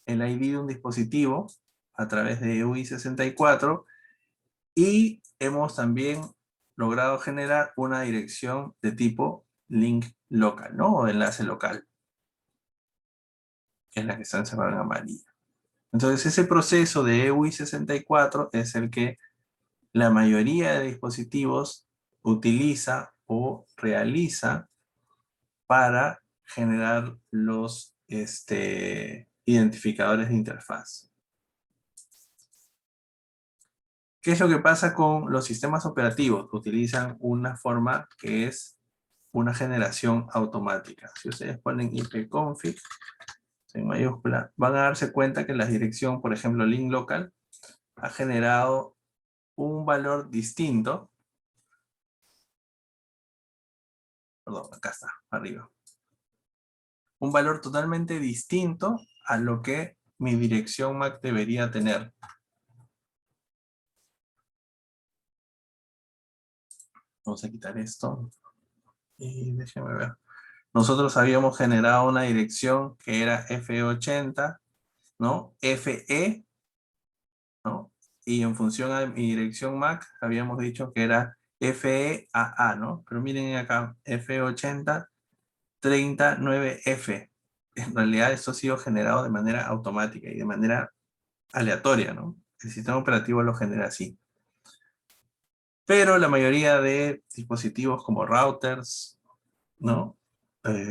de un dispositivo a través de UI64 y hemos también logrado generar una dirección de tipo link local, ¿no? O de enlace local, que es la que está encerrada en amarillo. Entonces ese proceso de UI64 es el que la mayoría de dispositivos utiliza o realiza para generar los identificadores de interfaz. ¿Qué es lo que pasa con los sistemas operativos? Utilizan una forma que es una generación automática. Si ustedes ponen ipconfig en mayúscula, van a darse cuenta que la dirección, por ejemplo, link local, ha generado un valor distinto. Perdón, acá está, arriba. Un valor totalmente distinto a lo que mi dirección MAC debería tener. Vamos a quitar esto. Y déjenme ver. Nosotros habíamos generado una dirección que era FE80, ¿no? FE, ¿no? Y en función a mi dirección MAC, habíamos dicho que era FEAA, ¿no? Pero miren acá, FE80, 39F. En realidad esto ha sido generado de manera automática y de manera aleatoria, ¿no? El sistema operativo lo genera así. Pero la mayoría de dispositivos como routers, ¿no?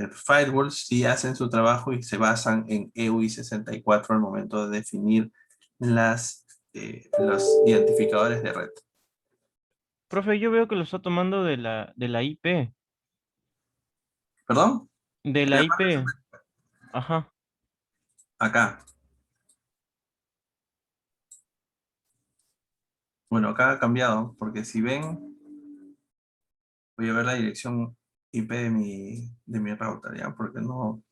Firewalls sí hacen su trabajo y se basan en EUI64 al momento de definir los identificadores de red. Profe, yo veo que lo está tomando de la IP. ¿Perdón? De la IP. Ajá. Acá. Bueno, acá ha cambiado, porque si ven, voy a ver la dirección IP de mi router, ¿ya? Porque no...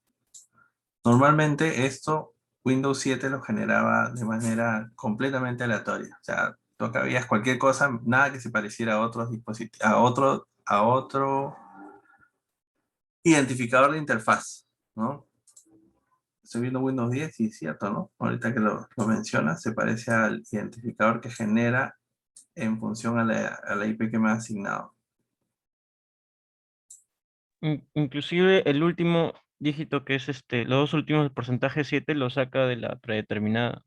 Normalmente esto, Windows 7 lo generaba de manera completamente aleatoria. O sea, tú acá veías cualquier cosa, nada que se pareciera a otros dispositivos, a otro identificador de interfaz, ¿no? Estoy viendo Windows 10 y es cierto, ¿no? Ahorita que lo mencionas, se parece al identificador que genera en función a la IP que me ha asignado. Inclusive el último dígito que es los dos últimos del porcentaje 7 lo saca de la predeterminada.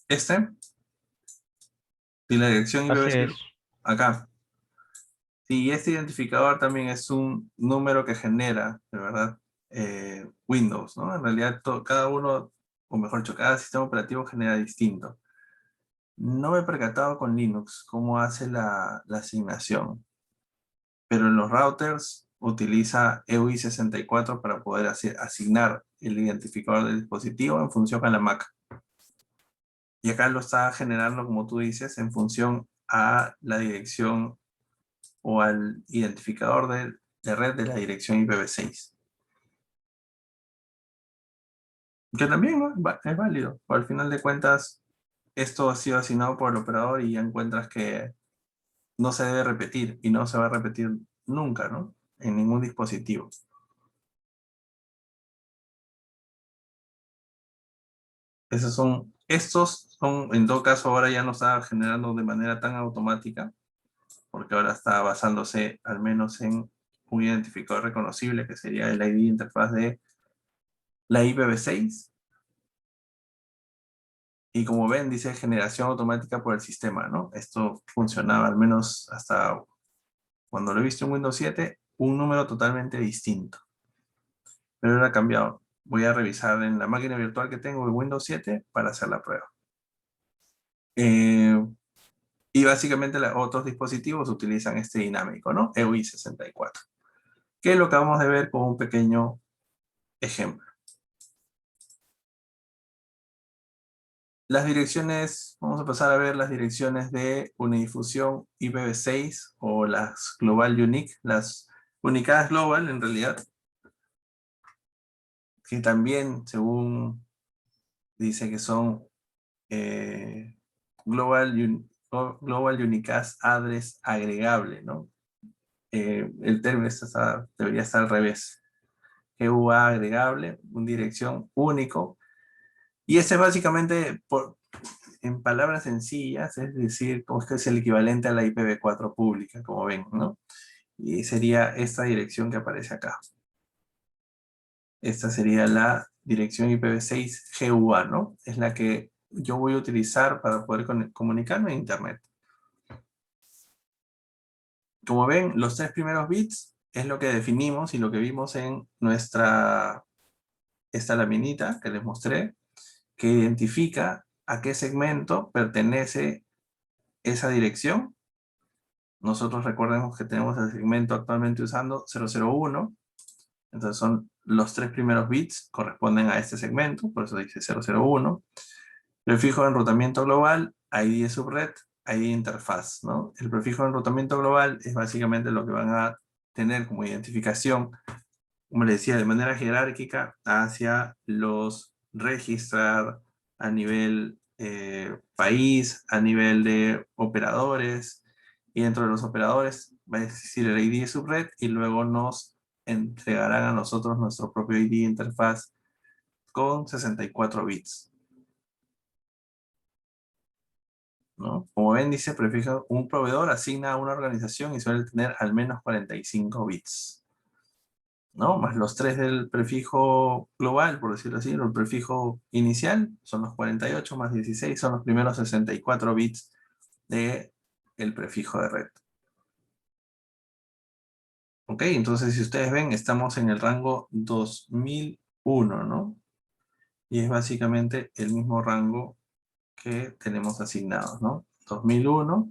Si la dirección Así IPv0, es. acá. Sí, este identificador también es un número que genera, de verdad, Windows, ¿no? En realidad, cada uno, o mejor dicho, cada sistema operativo genera distinto. No me he percatado con Linux cómo hace la asignación, pero en los routers utiliza EUI64 para poder asignar el identificador del dispositivo en función a la MAC. Y acá lo está generando, como tú dices, en función a la dirección o al identificador de red de la dirección IPv6. Que también, ¿no? Es válido. O al final de cuentas, esto ha sido asignado por el operador y ya encuentras que no se debe repetir y no se va a repetir nunca, ¿no? En ningún dispositivo. Estos son, en todo caso, ahora ya no está generando de manera tan automática, porque ahora está basándose al menos en un identificador reconocible, que sería el ID interfaz de la IPv6. Y como ven, dice generación automática por el sistema, ¿no? Esto funcionaba al menos hasta cuando lo he visto en Windows 7, un número totalmente distinto. Pero ahora ha cambiado. Voy a revisar en la máquina virtual que tengo en Windows 7 para hacer la prueba. Y básicamente otros dispositivos utilizan este dinámico, ¿no? EUI64. Que es lo que vamos a ver con un pequeño ejemplo. Las direcciones, vamos a pasar a ver las direcciones de Unidifusión IPv6 o las Global Unique, las unicadas global en realidad, que también según dice que son Global Unicast Address agregable, ¿no? El término debería estar al revés. GUA agregable, una dirección único. Y ese es básicamente, en palabras sencillas, es decir, como que es el equivalente a la IPv4 pública, como ven, ¿no? Y sería esta dirección que aparece acá. Esta sería la dirección IPv6 GUA, ¿no? Es la que yo voy a utilizar para poder comunicarme en Internet. Como ven, los 3 primeros bits es lo que definimos y lo que vimos en esta laminita que les mostré, que identifica a qué segmento pertenece esa dirección. Nosotros recordemos que tenemos el segmento actualmente usando 001, entonces son los 3 primeros bits corresponden a este segmento, por eso dice 001. Prefijo de enrutamiento global, ID de subred, ID de interfaz, ¿no? El prefijo de enrutamiento global es básicamente lo que van a tener como identificación, como les decía, de manera jerárquica hacia los registrar a nivel país, a nivel de operadores, y dentro de los operadores va a existir el ID de subred y luego nos entregarán a nosotros nuestro propio ID de interfaz con 64 bits. ¿No? Como ven, dice prefijo, un proveedor asigna a una organización y suele tener al menos 45 bits. ¿No? Más los 3 del prefijo global, por decirlo así, el prefijo inicial son los 48, más 16 son los primeros 64 bits del prefijo de red. Ok, entonces si ustedes ven, estamos en el rango 2001, ¿no? Y es básicamente el mismo rango que tenemos asignados, ¿no? 2001.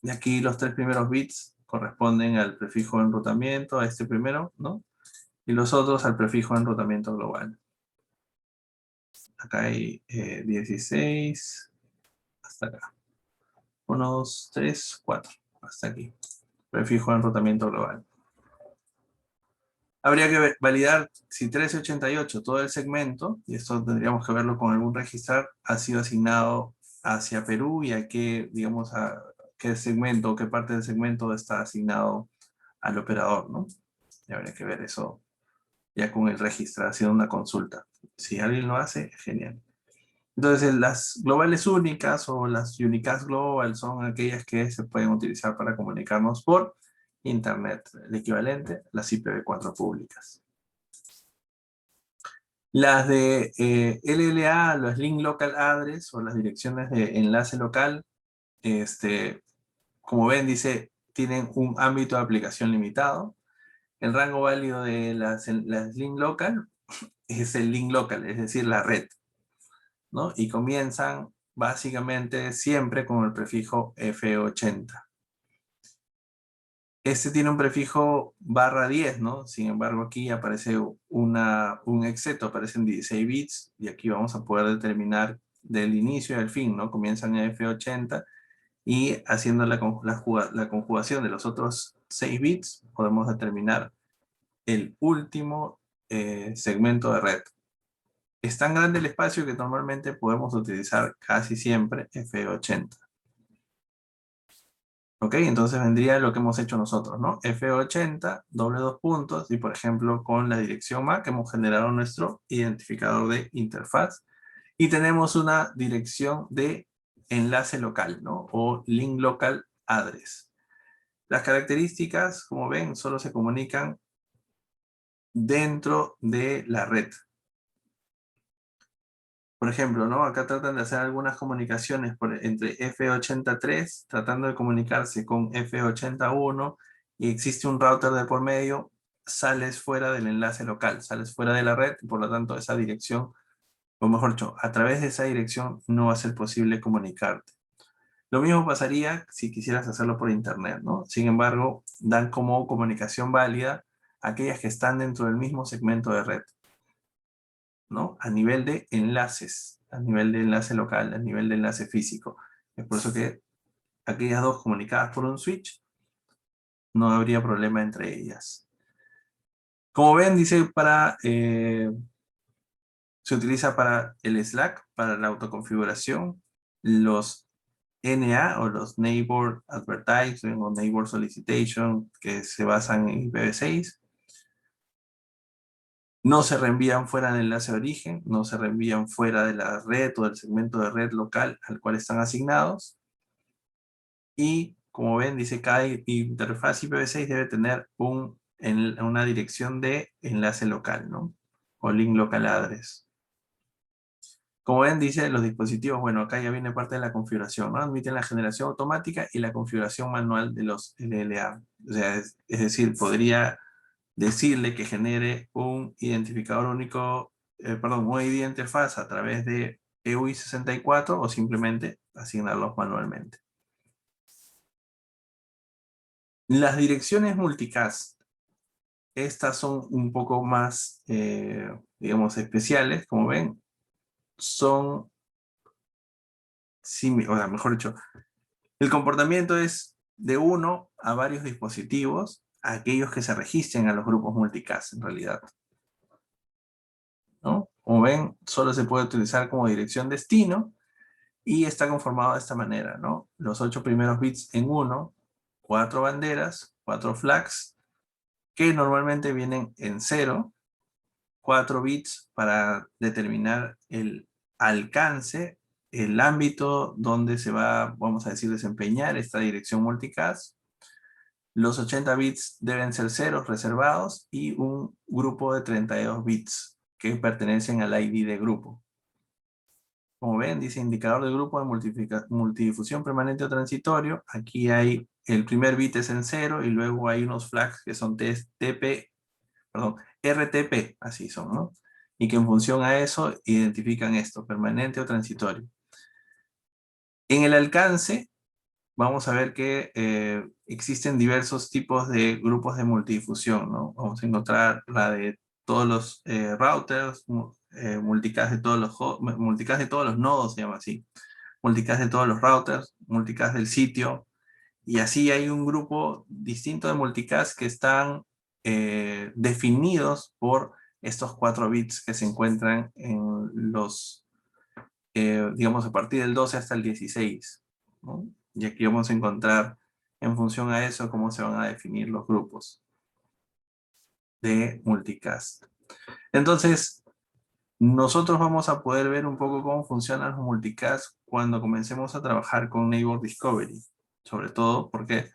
Y aquí los 3 primeros bits corresponden al prefijo de enrutamiento, a este primero, ¿no? Y los otros al prefijo de enrutamiento global. Acá hay 16, hasta acá. 1, 2, 3, 4, hasta aquí. Prefijo de enrutamiento global. Habría que validar si 1388, todo el segmento, y esto tendríamos que verlo con algún registrar, ha sido asignado hacia Perú y a qué, digamos, a qué segmento, qué parte del segmento está asignado al operador, ¿no? Y habría que ver eso ya con el registro, haciendo una consulta. Si alguien lo hace, genial. Entonces, las globales únicas o las unicast global son aquellas que se pueden utilizar para comunicarnos por Internet, el equivalente, las IPv4 públicas. Las de LLA, los Link Local Address o las direcciones de enlace local, como ven, dice, tienen un ámbito de aplicación limitado. El rango válido de las link local es el link local, es decir, la red, ¿no? Y comienzan básicamente siempre con el prefijo F80. Este tiene un prefijo /10, ¿no? Sin embargo, aquí aparece un exeto, aparecen 16 bits, y aquí vamos a poder determinar del inicio al fin, ¿no? Comienzan en F80, y haciendo la conjugación de los otros 6 bits, podemos determinar el último segmento de red. Es tan grande el espacio que normalmente podemos utilizar casi siempre F80. Ok, entonces vendría lo que hemos hecho nosotros, ¿no? F80, doble dos puntos, y por ejemplo con la dirección MAC hemos generado nuestro identificador de interfaz, y tenemos una dirección de enlace local, ¿no? O link local address. Las características, como ven, solo se comunican dentro de la red. Por ejemplo, ¿no? Acá tratan de hacer algunas comunicaciones entre F83, tratando de comunicarse con F81, y existe un router de por medio, sales fuera del enlace local, sales fuera de la red, y por lo tanto esa dirección, o mejor dicho, a través de esa dirección no va a ser posible comunicarte. Lo mismo pasaría si quisieras hacerlo por internet, ¿no? Sin embargo, dan como comunicación válida aquellas que están dentro del mismo segmento de red, ¿no? A nivel de enlaces, a nivel de enlace local, a nivel de enlace físico. Es por eso que aquellas dos comunicadas por un switch, no habría problema entre ellas. Como ven, dice se utiliza para el Slack, para la autoconfiguración, los NA o los Neighbor Advertising o Neighbor Solicitation, que se basan en IPv6. No se reenvían fuera del enlace de origen, no se reenvían fuera de la red o del segmento de red local al cual están asignados. Y como ven, dice cada interfaz IPv6 debe tener una dirección de enlace local, ¿no? O link local address. Como ven, dice los dispositivos, bueno, acá ya viene parte de la configuración, ¿no? Admiten la generación automática y la configuración manual de los LLA. O sea, es decir, podría decirle que genere un identificador único, un ID de interfaz a través de EUI64, o simplemente asignarlos manualmente. Las direcciones multicast, estas son un poco más, digamos, especiales, como ven, son, o sea, mejor dicho, el comportamiento es de uno a varios dispositivos, aquellos que se registren a los grupos multicast en realidad, ¿no? Como ven, solo se puede utilizar como dirección destino, y está conformado de esta manera, ¿no? Los 8 primeros bits en 1, 4 banderas, 4 flags, que normalmente vienen en 0, 4 bits para determinar el alcance, el ámbito donde se va, vamos a decir, desempeñar esta dirección multicast. Los 80 bits deben ser ceros reservados, y un grupo de 32 bits que pertenecen al ID de grupo. Como ven, dice indicador de grupo de multidifusión permanente o transitorio. Aquí hay, el primer bit es en 0, y luego hay unos flags que son RTP, así son, ¿no? Y que en función a eso identifican esto, permanente o transitorio. En el alcance, vamos a ver que existen diversos tipos de grupos de multidifusión, ¿no? Vamos a encontrar la de todos los routers, multicast de todos los nodos, se llama así. Multicast de todos los routers, multicast del sitio, y así hay un grupo distinto de multicast que están definidos por estos 4 bits que se encuentran en los, digamos, a partir del 12 hasta el 16, ¿no? Y aquí vamos a encontrar, en función a eso, cómo se van a definir los grupos de multicast. Entonces, nosotros vamos a poder ver un poco cómo funcionan los multicast cuando comencemos a trabajar con Neighbor Discovery, sobre todo porque,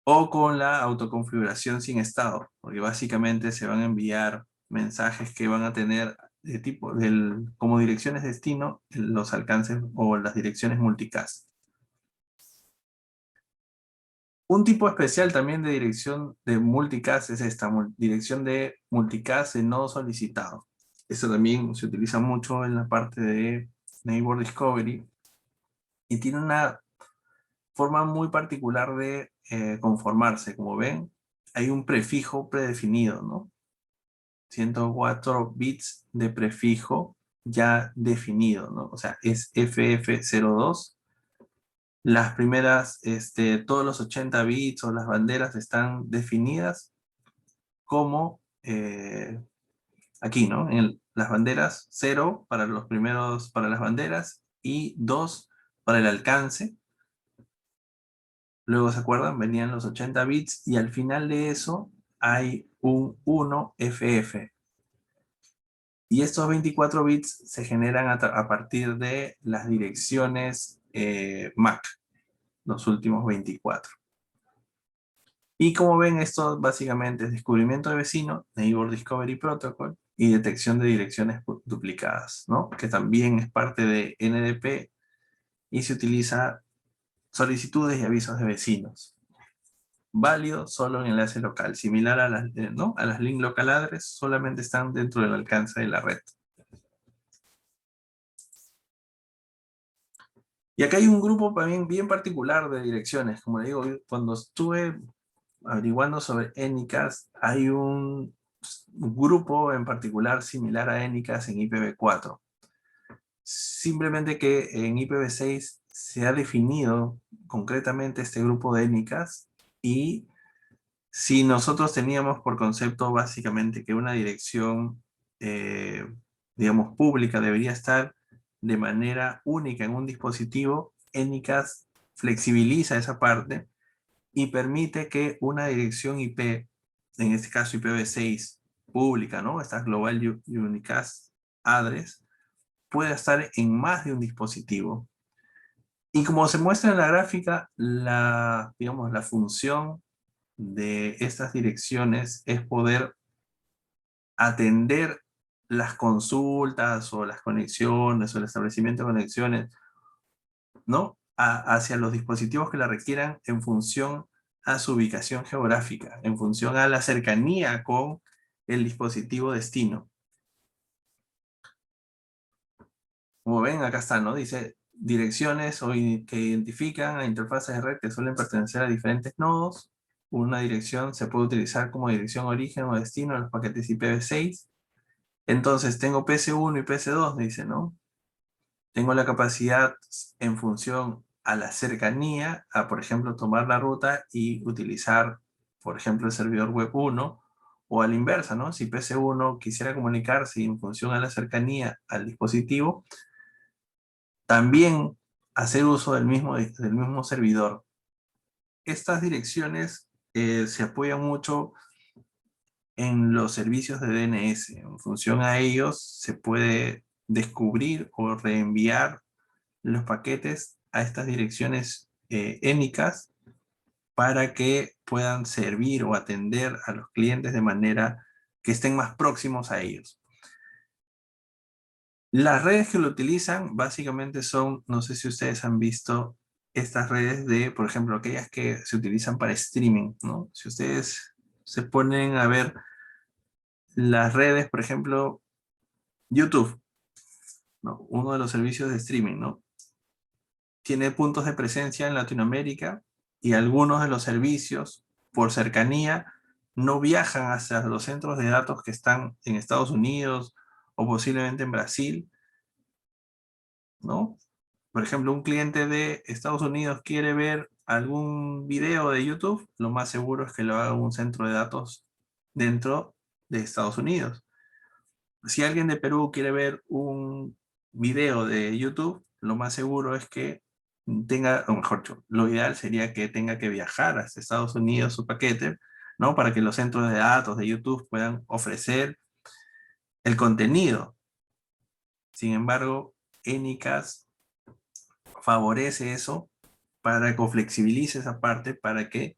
o con la autoconfiguración sin estado, porque básicamente se van a enviar mensajes que van a tener de tipo como direcciones destino los alcances o las direcciones multicast. Un tipo especial también de dirección de multicast es esta dirección de multicast de nodo solicitado. Esto también se utiliza mucho en la parte de Neighbor Discovery, y tiene una forma muy particular de conformarse. Como ven, hay un prefijo predefinido, ¿no? 104 bits de prefijo ya definido, ¿no? O sea, es FF02. Las primeras, todos los 80 bits o las banderas están definidas como aquí, ¿no? En las banderas, 0 para los primeros, para las banderas y 2 para el alcance. Luego, ¿se acuerdan? Venían los 80 bits y al final de eso hay un 1FF. Y estos 24 bits se generan a partir de las direcciones MAC, los últimos 24. Y como ven, esto básicamente es descubrimiento de vecino, Neighbor Discovery Protocol, y detección de direcciones duplicadas, ¿no? Que también es parte de NDP y se utiliza solicitudes y avisos de vecinos. Válido solo en enlace local, similar a las, ¿no? A las link local address, solamente están dentro del alcance de la red. Y acá hay un grupo también bien particular de direcciones. Como le digo, cuando estuve averiguando sobre ENICAS, hay un grupo en particular similar a ENICAS en IPv4. Simplemente que en IPv6 se ha definido concretamente este grupo de ENICAS, y si nosotros teníamos por concepto básicamente que una dirección, digamos, pública debería estar de manera única en un dispositivo, ENICAS flexibiliza esa parte y permite que una dirección IP, en este caso IPv6 pública, ¿no? Esta Global Unicast Address, pueda estar en más de un dispositivo. Y como se muestra en la gráfica, digamos, la función de estas direcciones es poder atender las consultas o las conexiones o el establecimiento de conexiones, ¿no? Hacia los dispositivos que la requieran en función a su ubicación geográfica, en función a la cercanía con el dispositivo destino. Como ven, acá está, ¿no? Dice direcciones que identifican a interfaces de red que suelen pertenecer a diferentes nodos. Una dirección se puede utilizar como dirección origen o destino en los paquetes IPv6. Entonces tengo PC1 y PC2, dice, ¿no? Tengo la capacidad en función a la cercanía, a por ejemplo tomar la ruta y utilizar, por ejemplo, el servidor web 1, o a la inversa, ¿no? Si PC1 quisiera comunicarse en función a la cercanía al dispositivo, también hacer uso del mismo servidor. Estas direcciones se apoyan mucho en los servicios de DNS. En función a ellos se puede descubrir o reenviar los paquetes a estas direcciones énicas para que puedan servir o atender a los clientes de manera que estén más próximos a ellos. Las redes que lo utilizan básicamente son, no sé si ustedes han visto estas redes de, por ejemplo, aquellas que se utilizan para streaming, ¿no? Si ustedes se ponen a ver las redes, por ejemplo, YouTube, ¿no? Uno de los servicios de streaming, ¿no? Tiene puntos de presencia en Latinoamérica y algunos de los servicios, por cercanía, no viajan hacia los centros de datos que están en Estados Unidos o posiblemente en Brasil, ¿no? Por ejemplo, un cliente de Estados Unidos quiere ver algún video de YouTube, lo más seguro es que lo haga un centro de datos dentro de Estados Unidos. Si alguien de Perú quiere ver un video de YouTube, lo más seguro es que tenga, o mejor dicho, lo ideal sería que tenga que viajar hasta Estados Unidos su paquete, ¿no? Para que los centros de datos de YouTube puedan ofrecer el contenido. Sin embargo, ENICAS favorece eso para que flexibilice esa parte para que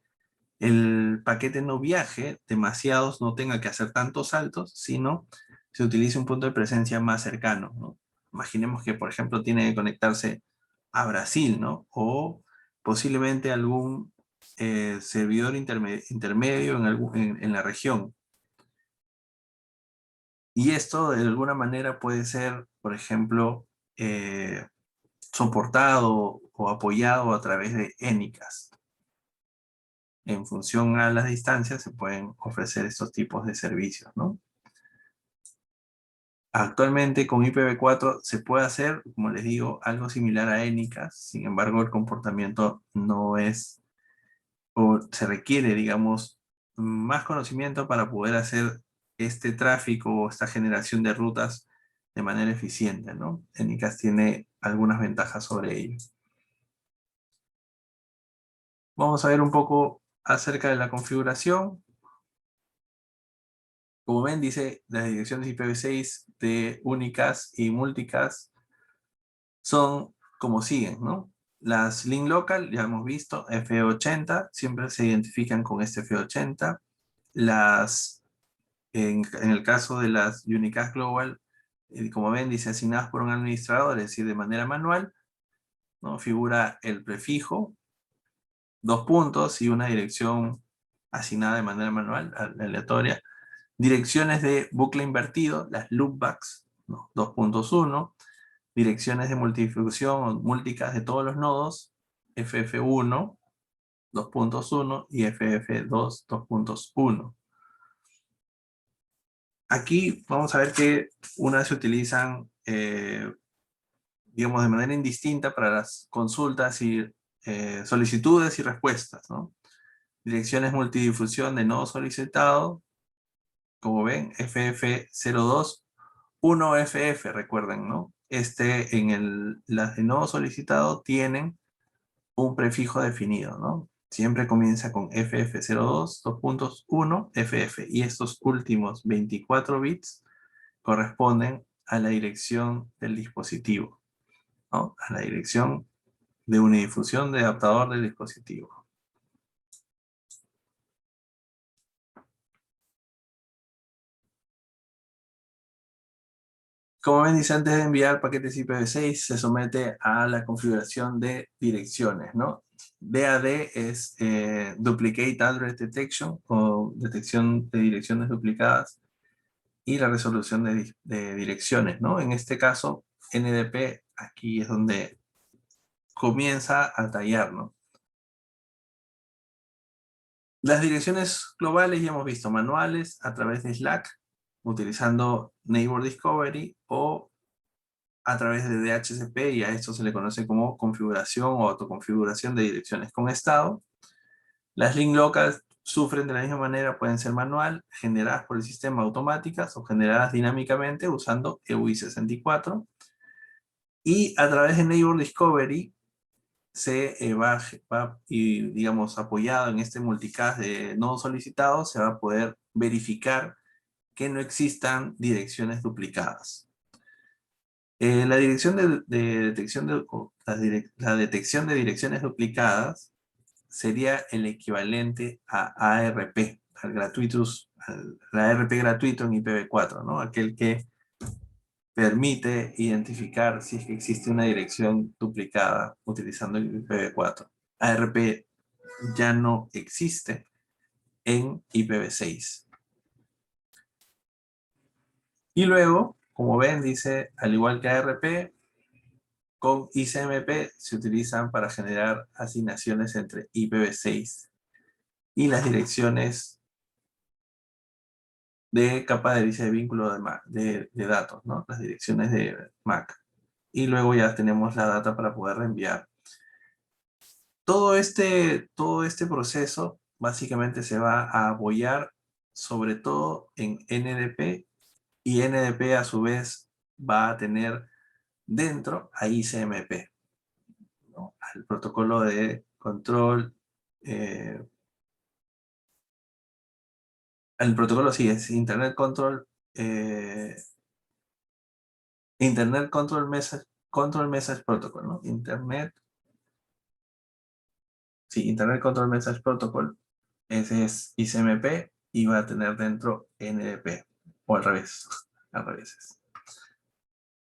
el paquete no viaje demasiados, no tenga que hacer tantos saltos, sino se utilice un punto de presencia más cercano, ¿no? Imaginemos que, por ejemplo, tiene que conectarse a Brasil, ¿no? O posiblemente algún servidor intermedio en la región. Y esto de alguna manera puede ser, por ejemplo, soportado o apoyado a través de Anycast. En función a las distancias se pueden ofrecer estos tipos de servicios, ¿no? Actualmente con IPv4 se puede hacer, como les digo, algo similar a Anycast, sin embargo el comportamiento no es, o se requiere, digamos, más conocimiento para poder hacer este tráfico o esta generación de rutas de manera eficiente, ¿no? Anycast tiene algunas ventajas sobre ello. Vamos a ver un poco acerca de la configuración. Como ven, dice las direcciones IPv6 de Unicast y Multicast son como siguen, ¿no? Las link local, ya hemos visto, F80, siempre se identifican con este F80. En el caso de las Unicast Global, como ven, dice asignadas por un administrador, es decir, de manera manual, ¿no? Figura el prefijo, 2 puntos y una dirección asignada de manera manual, aleatoria. Direcciones de bucle invertido, las loopbacks, ¿no? 2.1. Direcciones de multidifusión o multicast de todos los nodos, FF1, 2.1 y FF2, 2.1. Aquí vamos a ver que unas se utilizan, digamos, de manera indistinta para las consultas y solicitudes y respuestas, ¿no? Direcciones multidifusión de nodo solicitado, como ven, FF02, 1FF, recuerden, ¿no? Las de nodo solicitado tienen un prefijo definido, ¿no? Siempre comienza con FF02, 2.1, FF, y estos últimos 24 bits corresponden a la dirección del dispositivo, ¿no? A la dirección de unidifusión de adaptador del dispositivo. Como ven, dice, antes de enviar paquetes IPv6 se somete a la configuración de direcciones, ¿no? DAD es Duplicate Address Detection o detección de direcciones duplicadas y la resolución de direcciones, ¿no? En este caso, NDP aquí es donde comienza a tallar, ¿no? Las direcciones globales ya hemos visto manuales a través de Slack, utilizando Neighbor Discovery o a través de DHCP, y a esto se le conoce como configuración o autoconfiguración de direcciones con estado. Las link locals sufren de la misma manera, pueden ser manual, generadas por el sistema automáticas o generadas dinámicamente usando EUI64. Y a través de Neighbor Discovery se va, y digamos, apoyado en este multicast de nodos solicitados, se va a poder verificar que no existan direcciones duplicadas. La dirección de detección la detección de direcciones duplicadas sería el equivalente a ARP, la ARP gratuito en IPv4, ¿no? Aquel que permite identificar si es que existe una dirección duplicada utilizando IPv4. ARP ya no existe en IPv6. Y luego, como ven, dice, al igual que ARP, con ICMP se utilizan para generar asignaciones entre IPv6 y las direcciones de capa de dice de vínculo de datos, ¿no? Las direcciones de MAC. Y luego ya tenemos la data para poder reenviar. Todo este proceso básicamente se va a apoyar sobre todo en NDP, y NDP a su vez va a tener dentro a ICMP, ¿no? Al protocolo de control. El protocolo sí es Internet Control Message Protocol, ¿no? Internet Control Message Protocol. Ese es ICMP y va a tener dentro NDP. O al revés. Al revés.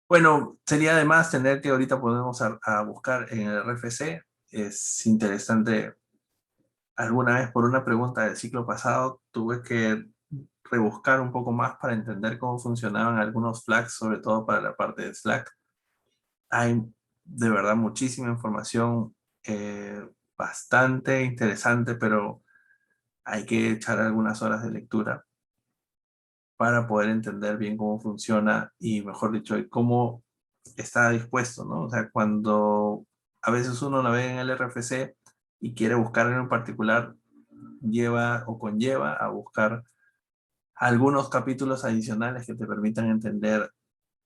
Bueno, sería además tener que ahorita podemos a buscar en el RFC. Es interesante. Alguna vez por una pregunta del ciclo pasado tuve que rebuscar un poco más para entender cómo funcionaban algunos flags, sobre todo para la parte de Slack. Hay de verdad muchísima información, bastante interesante, pero hay que echar algunas horas de lectura para poder entender bien cómo funciona y, mejor dicho, cómo está dispuesto, ¿no? O sea, cuando a veces uno navega en el RFC y quiere buscar en un particular, lleva o conlleva a buscar algunos capítulos adicionales que te permitan entender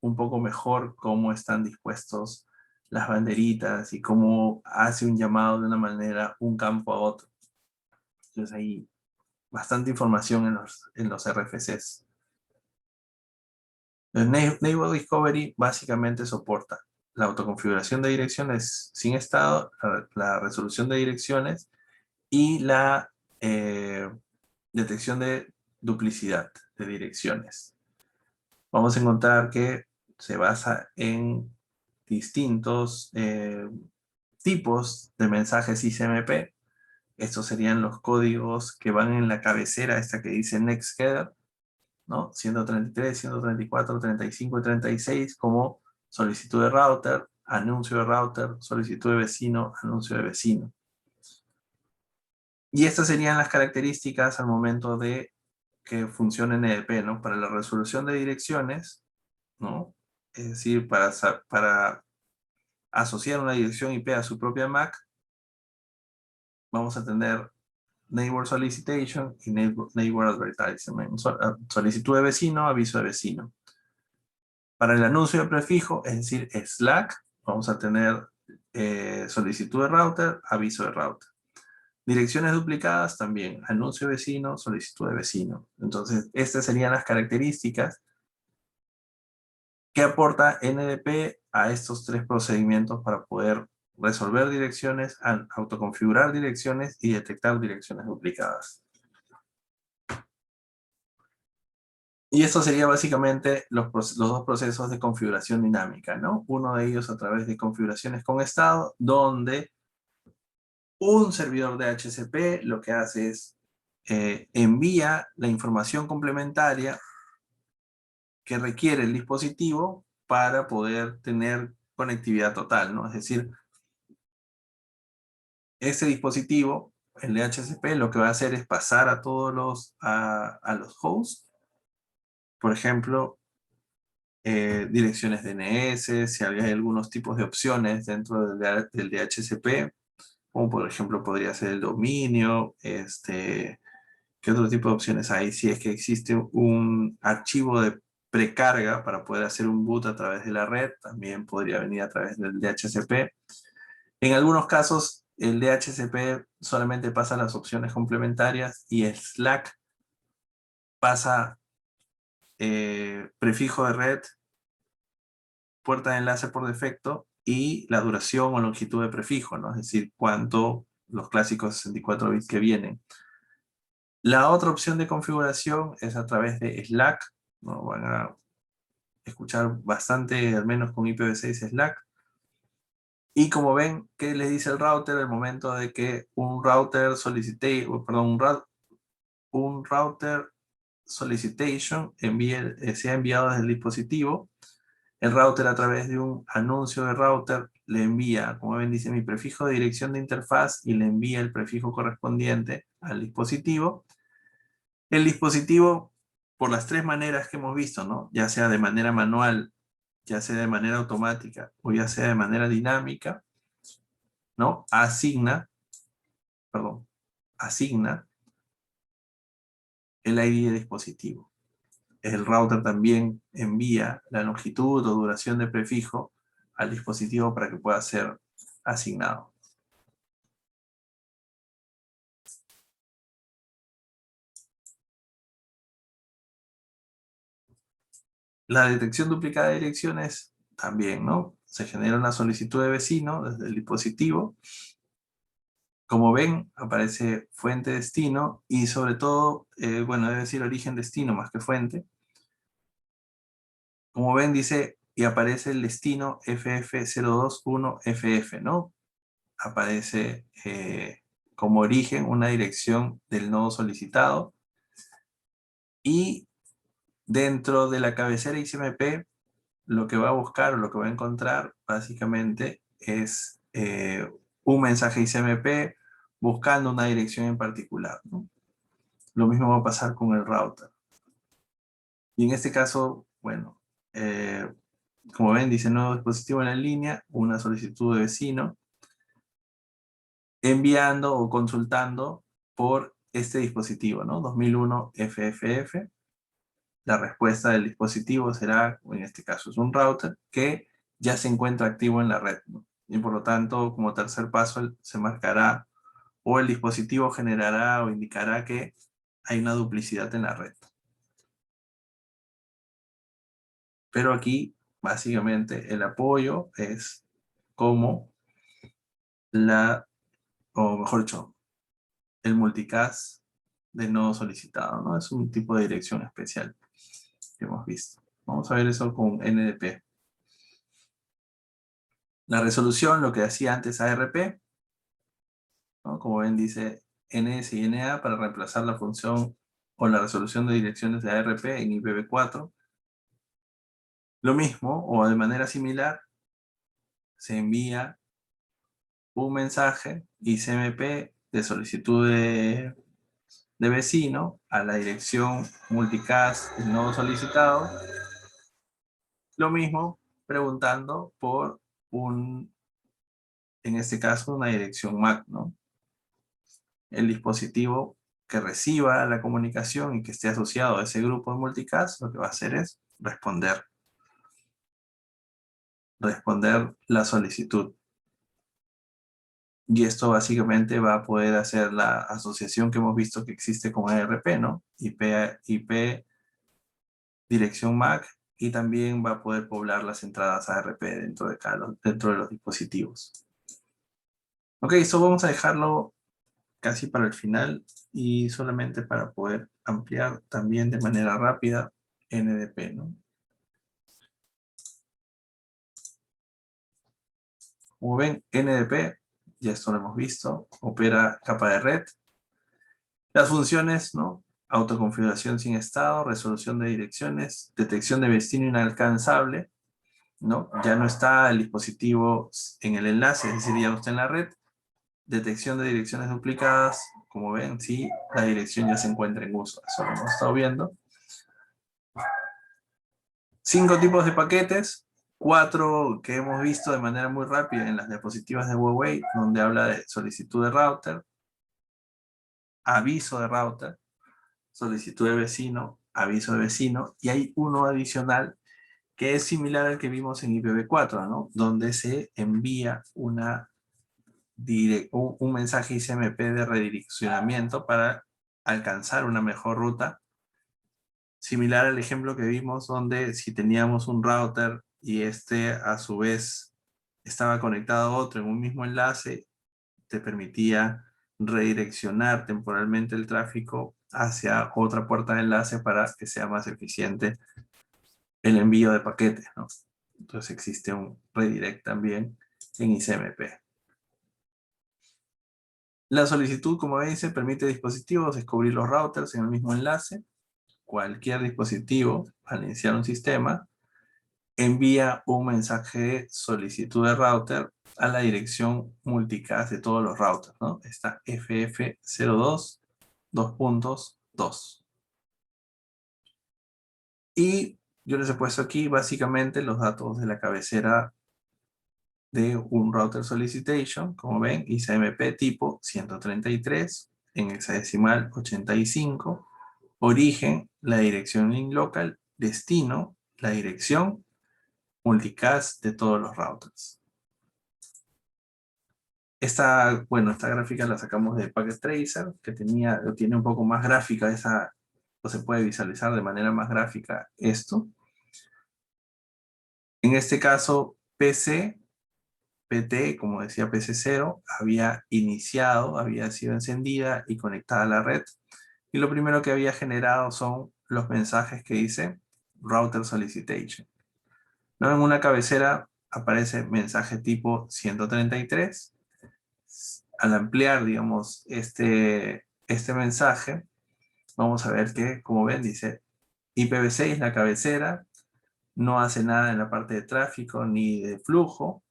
un poco mejor cómo están dispuestos las banderitas y cómo hace un llamado de una manera un campo a otro. Entonces hay bastante información en los RFCs. El Naval Discovery básicamente soporta la autoconfiguración de direcciones sin estado, la resolución de direcciones y la detección de duplicidad de direcciones. Vamos a encontrar que se basa en distintos tipos de mensajes ICMP. Estos serían los códigos que van en la cabecera, esta que dice Next Header, ¿no? 133, 134, 35 y 36 como solicitud de router, anuncio de router, solicitud de vecino, anuncio de vecino. Y estas serían las características al momento de que funcione NDP, ¿no? Para la resolución de direcciones, ¿no? Es decir, para asociar una dirección IP a su propia MAC, vamos a tener Neighbor Solicitation y Neighbor Advertisement. Solicitud de vecino, aviso de vecino. Para el anuncio de prefijo, es decir, Slack, vamos a tener solicitud de router, aviso de router. Direcciones duplicadas también, anuncio de vecino, solicitud de vecino. Entonces, estas serían las características que aporta NDP a estos tres procedimientos para poder resolver direcciones, autoconfigurar direcciones y detectar direcciones duplicadas. Y esto sería básicamente los dos procesos de configuración dinámica, ¿no? Uno de ellos a través de configuraciones con estado, donde un servidor de DHCP lo que hace es envía la información complementaria que requiere el dispositivo para poder tener conectividad total, ¿no? Es decir, ese dispositivo, el DHCP, lo que va a hacer es pasar a todos los hosts, por ejemplo, direcciones DNS, si hay algunos tipos de opciones dentro del DHCP, como por ejemplo podría ser el dominio, ¿qué otro tipo de opciones hay? Si es que existe un archivo de precarga para poder hacer un boot a través de la red, también podría venir a través del DHCP. En algunos casos, el DHCP solamente pasa las opciones complementarias y el Slack pasa prefijo de red, puerta de enlace por defecto y la duración o longitud de prefijo, ¿no? Es decir, cuánto los clásicos 64 bits que vienen. La otra opción de configuración es a través de Slack, ¿no? Van a escuchar bastante, al menos con IPv6 Slack. Y como ven, ¿qué les dice el router al momento de que un router solicitation sea enviado desde el dispositivo? El router, a través de un anuncio de router, le envía, como ven, dice mi prefijo de dirección de interfaz y le envía el prefijo correspondiente al dispositivo. El dispositivo, por las tres maneras que hemos visto, ¿no? Ya sea de manera manual, ya sea de manera automática o ya sea de manera dinámica, ¿no? Asigna el ID de dispositivo. El router también envía la longitud o duración de prefijo al dispositivo para que pueda ser asignado. La detección duplicada de direcciones también, ¿no? Se genera una solicitud de vecino desde el dispositivo. Como ven, aparece fuente destino y sobre todo, bueno, debe decir origen destino más que fuente. Como ven, dice, y aparece el destino FF021FF, ¿no? Aparece como origen una dirección del nodo solicitado. Y dentro de la cabecera ICMP, lo que va a buscar o lo que va a encontrar básicamente es un mensaje ICMP buscando una dirección en particular, ¿no? Lo mismo va a pasar con el router. Y en este caso, bueno, como ven, dice nuevo dispositivo en la línea, una solicitud de vecino, enviando o consultando por este dispositivo, ¿no? 2001 FFF. La respuesta del dispositivo será, en este caso es un router, que ya se encuentra activo en la red, ¿no? Y por lo tanto, como tercer paso, se marcará o el dispositivo generará o indicará que hay una duplicidad en la red. Pero aquí, básicamente, el apoyo es como o mejor dicho, el multicast de nodo solicitado, ¿no? Es un tipo de dirección especial que hemos visto. Vamos a ver eso con NDP. La resolución, lo que hacía antes ARP, ¿no? Como ven, dice NS y NA para reemplazar la función o la resolución de direcciones de ARP en IPv4. Lo mismo, o de manera similar, se envía un mensaje ICMP de solicitud de vecino a la dirección multicast del nodo solicitado. Lo mismo, preguntando por en este caso, una dirección MAC, ¿no? El dispositivo que reciba la comunicación y que esté asociado a ese grupo de multicast, lo que va a hacer es responder la solicitud. Y esto básicamente va a poder hacer la asociación que hemos visto que existe con ARP, ¿no? IP, dirección MAC, y también va a poder poblar las entradas ARP dentro de los dispositivos. Ok, eso vamos a dejarlo casi para el final y solamente para poder ampliar también de manera rápida NDP, ¿no? Como ven, NDP, ya esto lo hemos visto, opera capa de red. Las funciones, ¿no? Autoconfiguración sin estado, resolución de direcciones, detección de destino inalcanzable, ¿no? Ya no está el dispositivo en el enlace, es decir, ya no está en la red. Detección de direcciones duplicadas, como ven, sí, la dirección ya se encuentra en uso. Eso lo hemos estado viendo. 5 tipos de paquetes, 4 que hemos visto de manera muy rápida en las diapositivas de Huawei, donde habla de solicitud de router, aviso de router, solicitud de vecino, aviso de vecino, y hay uno adicional que es similar al que vimos en IPv4, ¿no? Donde se envía un mensaje ICMP de redireccionamiento para alcanzar una mejor ruta, similar al ejemplo que vimos donde si teníamos un router y este a su vez estaba conectado a otro en un mismo enlace, te permitía redireccionar temporalmente el tráfico hacia otra puerta de enlace para que sea más eficiente el envío de paquetes, ¿no? Entonces existe un redirect también en ICMP. La solicitud, como dice, permite a dispositivos descubrir los routers en el mismo enlace. Cualquier dispositivo, al iniciar un sistema, envía un mensaje de solicitud de router a la dirección multicast de todos los routers, ¿no? Está FF02 2.2. Y yo les he puesto aquí básicamente los datos de la cabecera de un router solicitation, como ven, ICMP tipo 133, en hexadecimal 85, origen, la dirección link local, destino, la dirección, multicast de todos los routers. Esta gráfica la sacamos de Packet Tracer, que tiene un poco más gráfica o se puede visualizar de manera más gráfica esto. En este caso, PT, como decía PC0, había sido encendida y conectada a la red. Y lo primero que había generado son los mensajes que dice Router Solicitation, ¿no? En una cabecera aparece mensaje tipo 133. Al ampliar, digamos, este mensaje, vamos a ver que, como ven, dice IPv6, la cabecera, no hace nada en la parte de tráfico ni de flujo,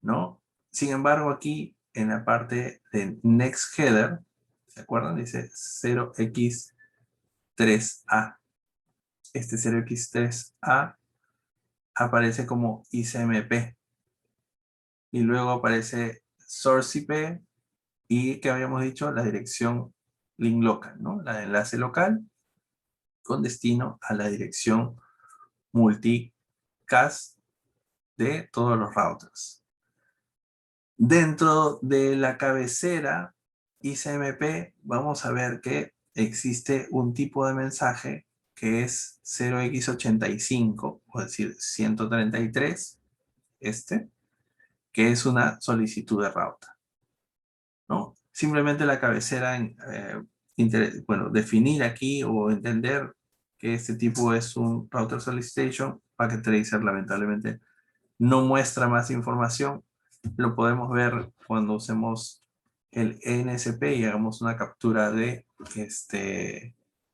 ¿no? Sin embargo, aquí en la parte de next header, ¿se acuerdan? Dice 0x3a. Este 0x3a aparece como ICMP. Y luego aparece source IP y, que habíamos dicho, la dirección link local, ¿no? La de enlace local con destino a la dirección multicast de todos los routers. Dentro de la cabecera ICMP vamos a ver que existe un tipo de mensaje que es 0x85, o decir 133, que es una solicitud de router, ¿no? Simplemente la cabecera, bueno, definir aquí o entender que este tipo es un router solicitation. Packet Tracer lamentablemente no muestra más información. Lo podemos ver cuando usemos el NSP y hagamos una captura de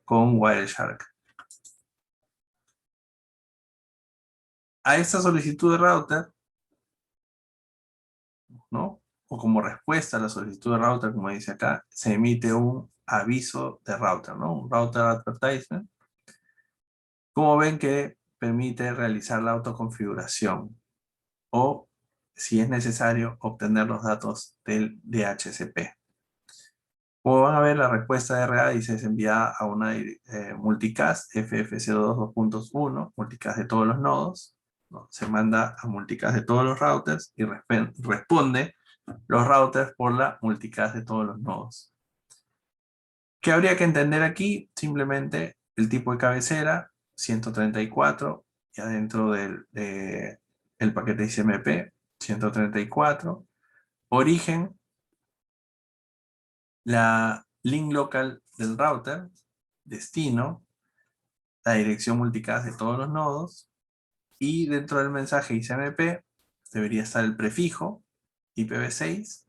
con Wireshark. A esta solicitud de router, ¿no? O como respuesta a la solicitud de router, como dice acá, se emite un aviso de router, ¿no? Un router advertisement. Como ven, que permite realizar la autoconfiguración o, si es necesario, obtener los datos del DHCP. Como van a ver, la respuesta de RA dice es enviada a una multicast FFC2 2.1, multicast de todos los nodos, ¿no? Se manda a multicast de todos los routers y responde los routers por la multicast de todos los nodos. ¿Qué habría que entender aquí? Simplemente el tipo de cabecera, 134, y adentro del el paquete ICMP, 134. Origen, la link local del router, destino, la dirección multicast de todos los nodos, y dentro del mensaje ICMP debería estar el prefijo IPv6,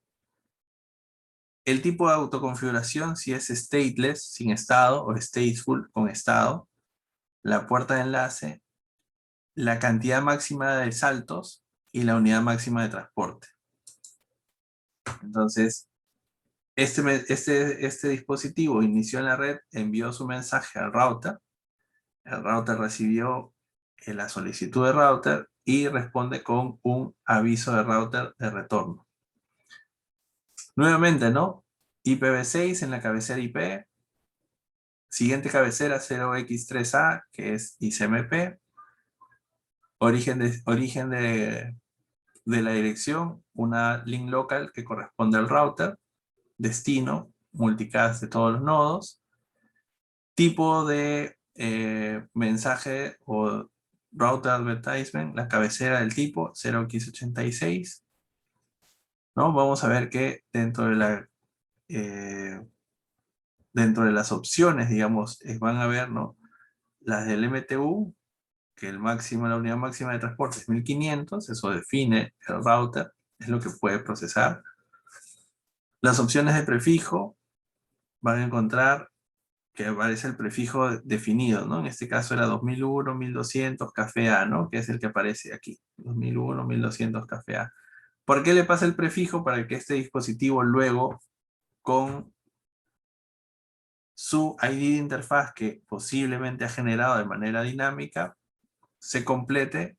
el tipo de autoconfiguración, si es stateless, sin estado, o stateful, con estado, la puerta de enlace, la cantidad máxima de saltos y la unidad máxima de transporte. Entonces, este dispositivo inició en la red, envió su mensaje al router, el router recibió la solicitud de router y responde con un aviso de router de retorno. Nuevamente, ¿no? IPv6 en la cabecera IP, siguiente cabecera 0x3a, que es ICMP, origen de la dirección, una link local que corresponde al router, destino, multicast de todos los nodos, tipo de mensaje o router advertisement, la cabecera del tipo 0x86, ¿no? Vamos a ver que dentro de las opciones, digamos, van a ver, ¿no? Las del MTU, que la unidad máxima de transporte es 1500, eso define el router, es lo que puede procesar. Las opciones de prefijo, van a encontrar que aparece el prefijo definido, ¿no? En este caso era 2001, 1200, café A, ¿no? Que es el que aparece aquí, 2001, 1200, café A. ¿Por qué le pasa el prefijo? Para que este dispositivo luego, con su ID de interfaz que posiblemente ha generado de manera dinámica, se complete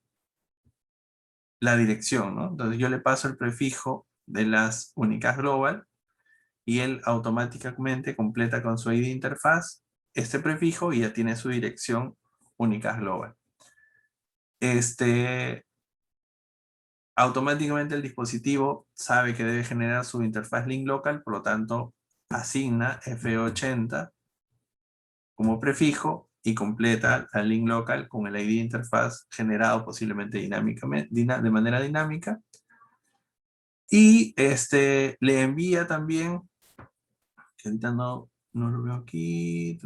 la dirección, ¿no? Entonces yo le paso el prefijo de las únicas global y él automáticamente completa con su ID de interfaz este prefijo y ya tiene su dirección únicas global. Automáticamente el dispositivo sabe que debe generar su interfaz link local, por lo tanto asigna F80 como prefijo y completa la link local con el ID de interfaz generado posiblemente dinámicamente, de manera dinámica. Y le envía también, que ahorita no lo veo aquí,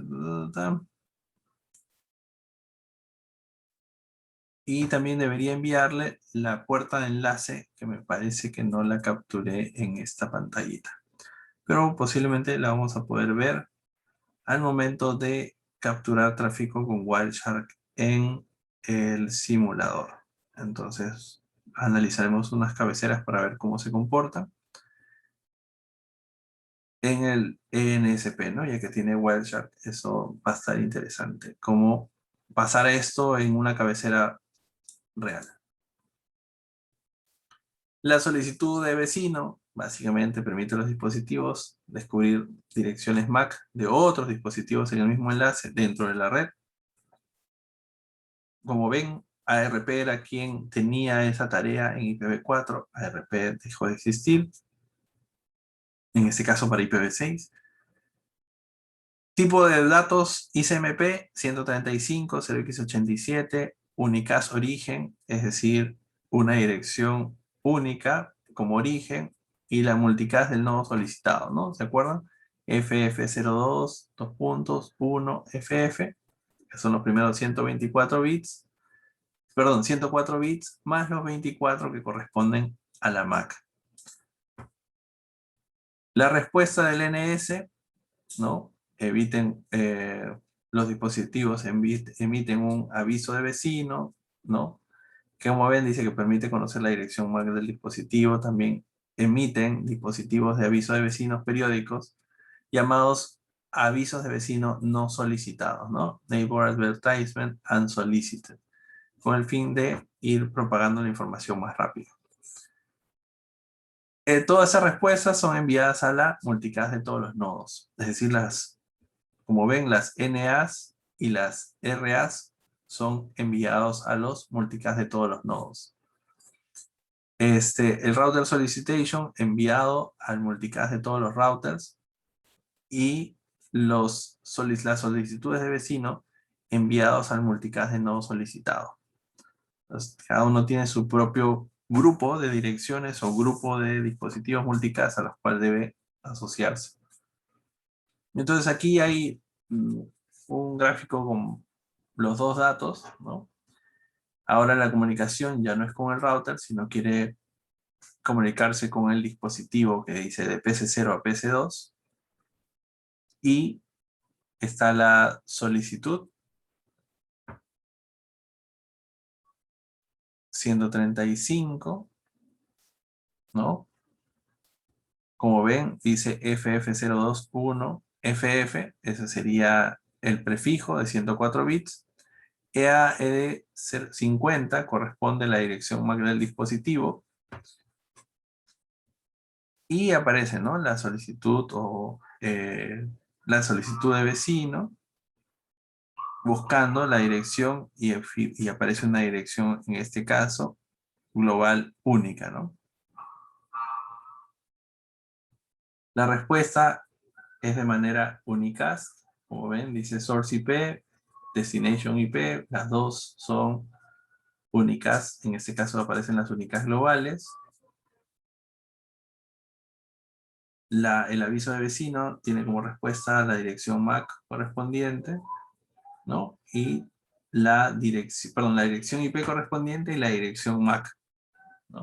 y también debería enviarle la puerta de enlace, que me parece que no la capturé en esta pantallita, pero posiblemente la vamos a poder ver al momento de capturar tráfico con Wireshark en el simulador. Entonces analizaremos unas cabeceras para ver cómo se comportan. En el ENSP, ¿no? Ya que tiene Wireshark, eso va a estar interesante. Cómo pasar esto en una cabecera real. La solicitud de vecino básicamente permite a los dispositivos descubrir direcciones MAC de otros dispositivos en el mismo enlace dentro de la red. Como ven, ARP era quien tenía esa tarea en IPv4. ARP dejó de existir. En este caso para IPv6. Tipo de datos ICMP 135, 0x87, unicast origen, es decir, una dirección única como origen, y la multicast del nodo solicitado, ¿no? ¿Se acuerdan? FF02, 2 puntos, 1, FF, que son los primeros 124 bits, perdón, 104 bits, más los 24 que corresponden a la MAC. La respuesta del NS, ¿no? Los dispositivos emiten un aviso de vecino, ¿no? Que como ven dice que permite conocer la dirección MAC del dispositivo. También emiten dispositivos de aviso de vecinos periódicos llamados avisos de vecino no solicitados, ¿no? Neighbor Advertisement Unsolicited, con el fin de ir propagando la información más rápido. Todas esas respuestas son enviadas a la multicast de todos los nodos, es decir, como ven, las NAs y las RAs son enviados a los multicast de todos los nodos. El router solicitation enviado al multicast de todos los routers, y las solicitudes de vecino enviados al multicast de nodo solicitado. Entonces, cada uno tiene su propio grupo de direcciones o grupo de dispositivos multicast a los cuales debe asociarse. Entonces aquí hay un gráfico con los dos datos, ¿no? Ahora la comunicación ya no es con el router, sino quiere comunicarse con el dispositivo que dice de PC0 a PC2. Y está la solicitud 135, ¿no? Como ven, dice FF021 FF, ese sería el prefijo de 104 bits. EAED50 corresponde a la dirección MAC del dispositivo. Y aparece, ¿no? La solicitud la solicitud de vecino buscando la dirección y aparece una dirección, en este caso, global única, ¿no? La respuesta es de manera unicast. Como ven, dice source IP, destination IP, las dos son unicast. En este caso aparecen las unicast globales. El aviso de vecino tiene como respuesta la dirección MAC correspondiente, ¿no? Y la dirección IP correspondiente y la dirección MAC, ¿no?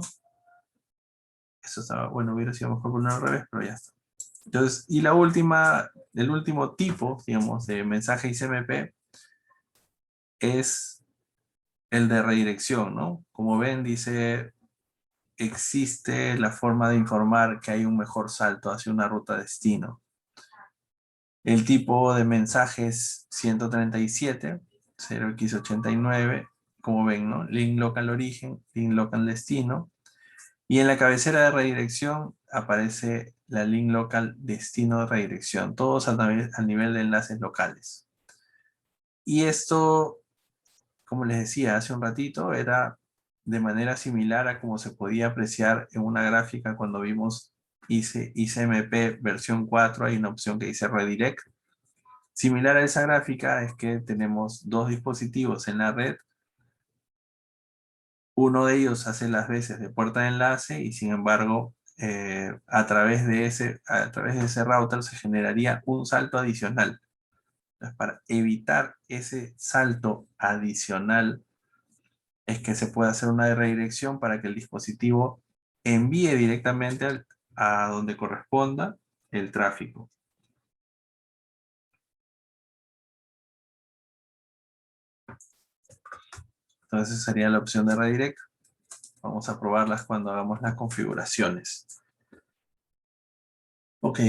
Eso estaba, bueno, hubiera sido mejor ponerlo al revés, pero ya está. Entonces, y el último tipo, digamos, de mensaje ICMP es el de redirección, ¿no? Como ven, dice, existe la forma de informar que hay un mejor salto hacia una ruta destino. El tipo de mensaje es 137, 0x89, como ven, ¿no? Link local origen, link local destino. Y en la cabecera de redirección aparece la link local destino de redirección, todos a nivel de enlaces locales. Y esto, como les decía hace un ratito, era de manera similar a como se podía apreciar en una gráfica cuando vimos ICMP versión 4, hay una opción que dice redirect. Similar a esa gráfica es que tenemos dos dispositivos en la red. Uno de ellos hace las veces de puerta de enlace y sin embargo a través de ese router se generaría un salto adicional. Entonces, para evitar ese salto adicional es que se puede hacer una redirección para que el dispositivo envíe directamente a donde corresponda el tráfico. Entonces sería la opción de redirect. Vamos a probarlas cuando hagamos las configuraciones. Ok.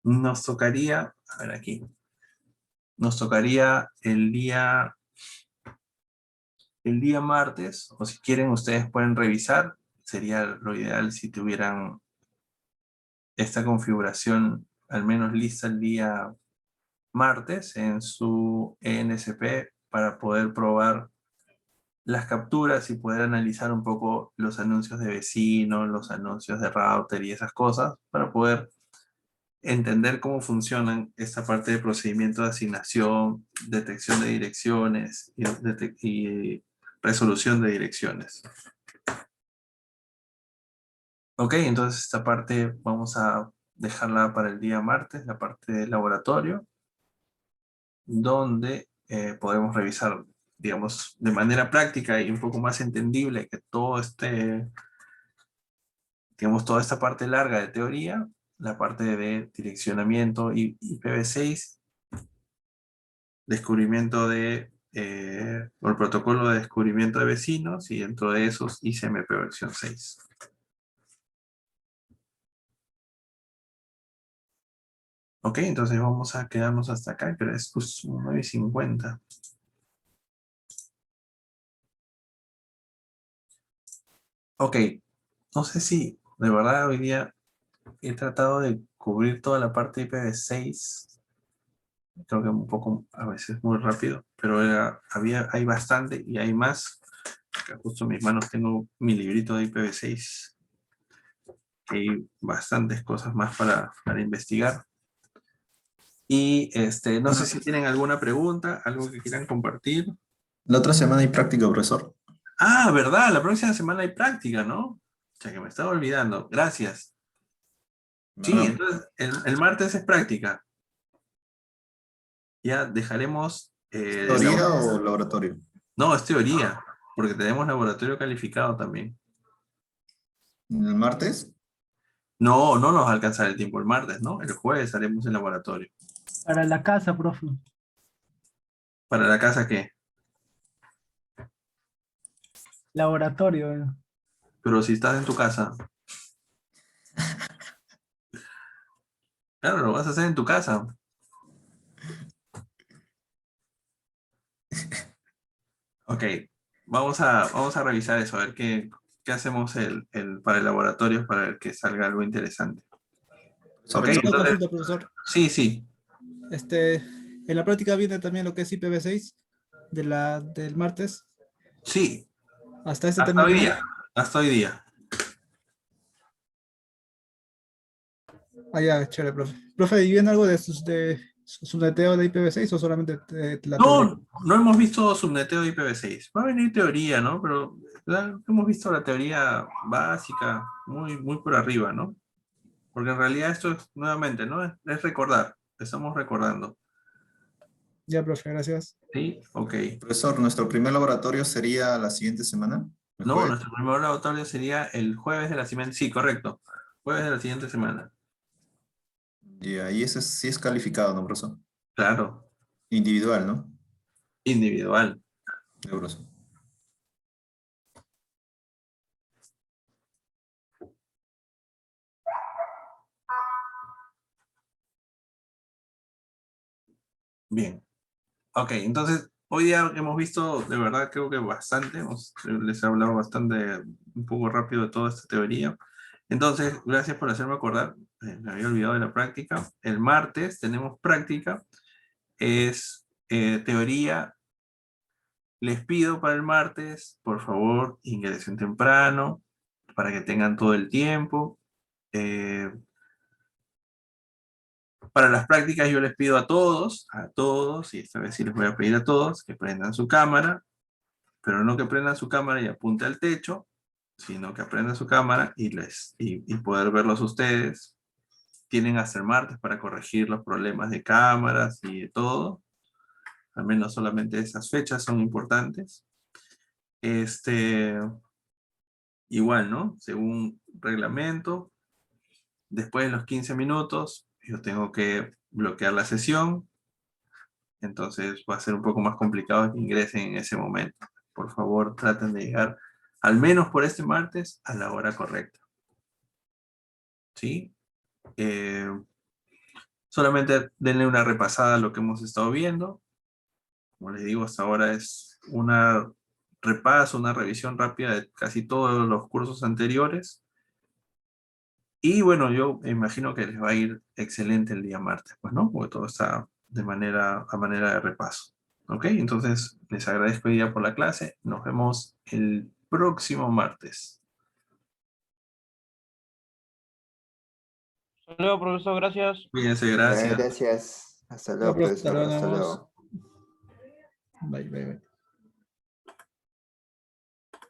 Nos tocaría, a ver aquí, nos tocaría el día martes, o si quieren ustedes pueden revisar, sería lo ideal si tuvieran esta configuración al menos lista el día martes en su ENSP para poder probar las capturas y poder analizar un poco los anuncios de vecinos, los anuncios de router y esas cosas, para poder entender cómo funcionan esta parte de procedimiento de asignación, detección de direcciones y resolución de direcciones. Ok, entonces esta parte vamos a dejarla para el día martes, la parte del laboratorio, donde podemos revisar, digamos, de manera práctica y un poco más entendible que todo digamos, toda esta parte larga de teoría, la parte de direccionamiento y IPv6, descubrimiento o el protocolo de descubrimiento de vecinos, y dentro de esos ICMP versión 6. Ok, entonces vamos a quedarnos hasta acá, que es pues 9:50. Ok, no sé si de verdad hoy día he tratado de cubrir toda la parte de IPv6. Creo que un poco, a veces muy rápido, pero hay bastante y hay más. Acá justo en mis manos tengo mi librito de IPv6. Hay bastantes cosas más para investigar. Y no sé si tienen alguna pregunta, algo que quieran compartir. La otra semana hay práctica, profesor. Ah, ¿verdad? La próxima semana hay práctica, ¿no? O sea, que me estaba olvidando. Gracias. Sí, Ah, entonces el martes es práctica. Ya dejaremos... ¿teoría o laboratorio? No, es teoría, porque tenemos laboratorio calificado también. ¿El martes? No, no nos va a alcanzar el tiempo el martes, ¿no? El jueves haremos el laboratorio. Para la casa, profe. ¿Para la casa qué? Laboratorio. Pero si estás en tu casa. Claro, lo vas a hacer en tu casa. Ok, vamos a revisar eso, a ver qué hacemos para el laboratorio para ver que salga algo interesante. Ok, Profesor, Una entonces, consulta, profesor. sí, sí. En la práctica viene también lo que es IPv6 del martes. Sí, ¿Hasta este hasta tema hoy viene? día. Hasta hoy día. Ah, ya, chévere, profe. Profe, ¿y viene algo de su neteo de IPv6 o solamente la teoría? No, no hemos visto subneteo de IPv6. Va a venir teoría, ¿no? Pero hemos visto la teoría básica, muy, muy por arriba, ¿no? Porque en realidad esto es, nuevamente, ¿no? Es recordar. Estamos recordando. Ya, profe, gracias. ¿Sí? Ok. profesor, nuestro primer laboratorio sería la siguiente semana, el No, jueves. nuestro primer laboratorio sería el jueves de la siguiente. Sí, correcto. Jueves de la siguiente semana. Y ahí ese sí es calificado, ¿no, profesor? Claro. Individual, ¿no? Individual. De profesor. Bien. Ok, entonces, hoy día hemos visto, de verdad, creo que bastante. Les he hablado bastante, un poco rápido de toda esta teoría. Entonces, gracias por hacerme acordar. Me había olvidado de la práctica. El martes tenemos práctica. Es teoría. Les pido para el martes, por favor, ingresen temprano para que tengan todo el tiempo. Para las prácticas yo les pido a todos, y esta vez sí les voy a pedir a todos, que prendan su cámara, pero no que prendan su cámara y apunte al techo, sino que prendan su cámara y poder verlos ustedes. Tienen hasta el martes para corregir los problemas de cámaras y de todo. Al menos solamente esas fechas son importantes. Igual, ¿no? Según reglamento, después de los 15 minutos, yo tengo que bloquear la sesión, Entonces va a ser un poco más complicado que ingresen en ese momento. Por favor, traten de llegar, al menos por este martes, a la hora correcta. ¿Sí? Solamente denle una repasada a lo que hemos estado viendo. Como les digo, hasta ahora es una repaso, una revisión rápida de casi todos los cursos anteriores. Y bueno, yo imagino que les va a ir excelente el día martes, pues, ¿no? Porque todo está a manera de repaso. ¿Ok? Entonces, les agradezco hoy día por la clase. Nos vemos el próximo martes. Hasta luego, profesor, gracias. Cuídense, gracias. Gracias. Hasta Ya, luego, profe, hasta profesor. luego, Hasta nos vemos. luego. Bye, bye, bye.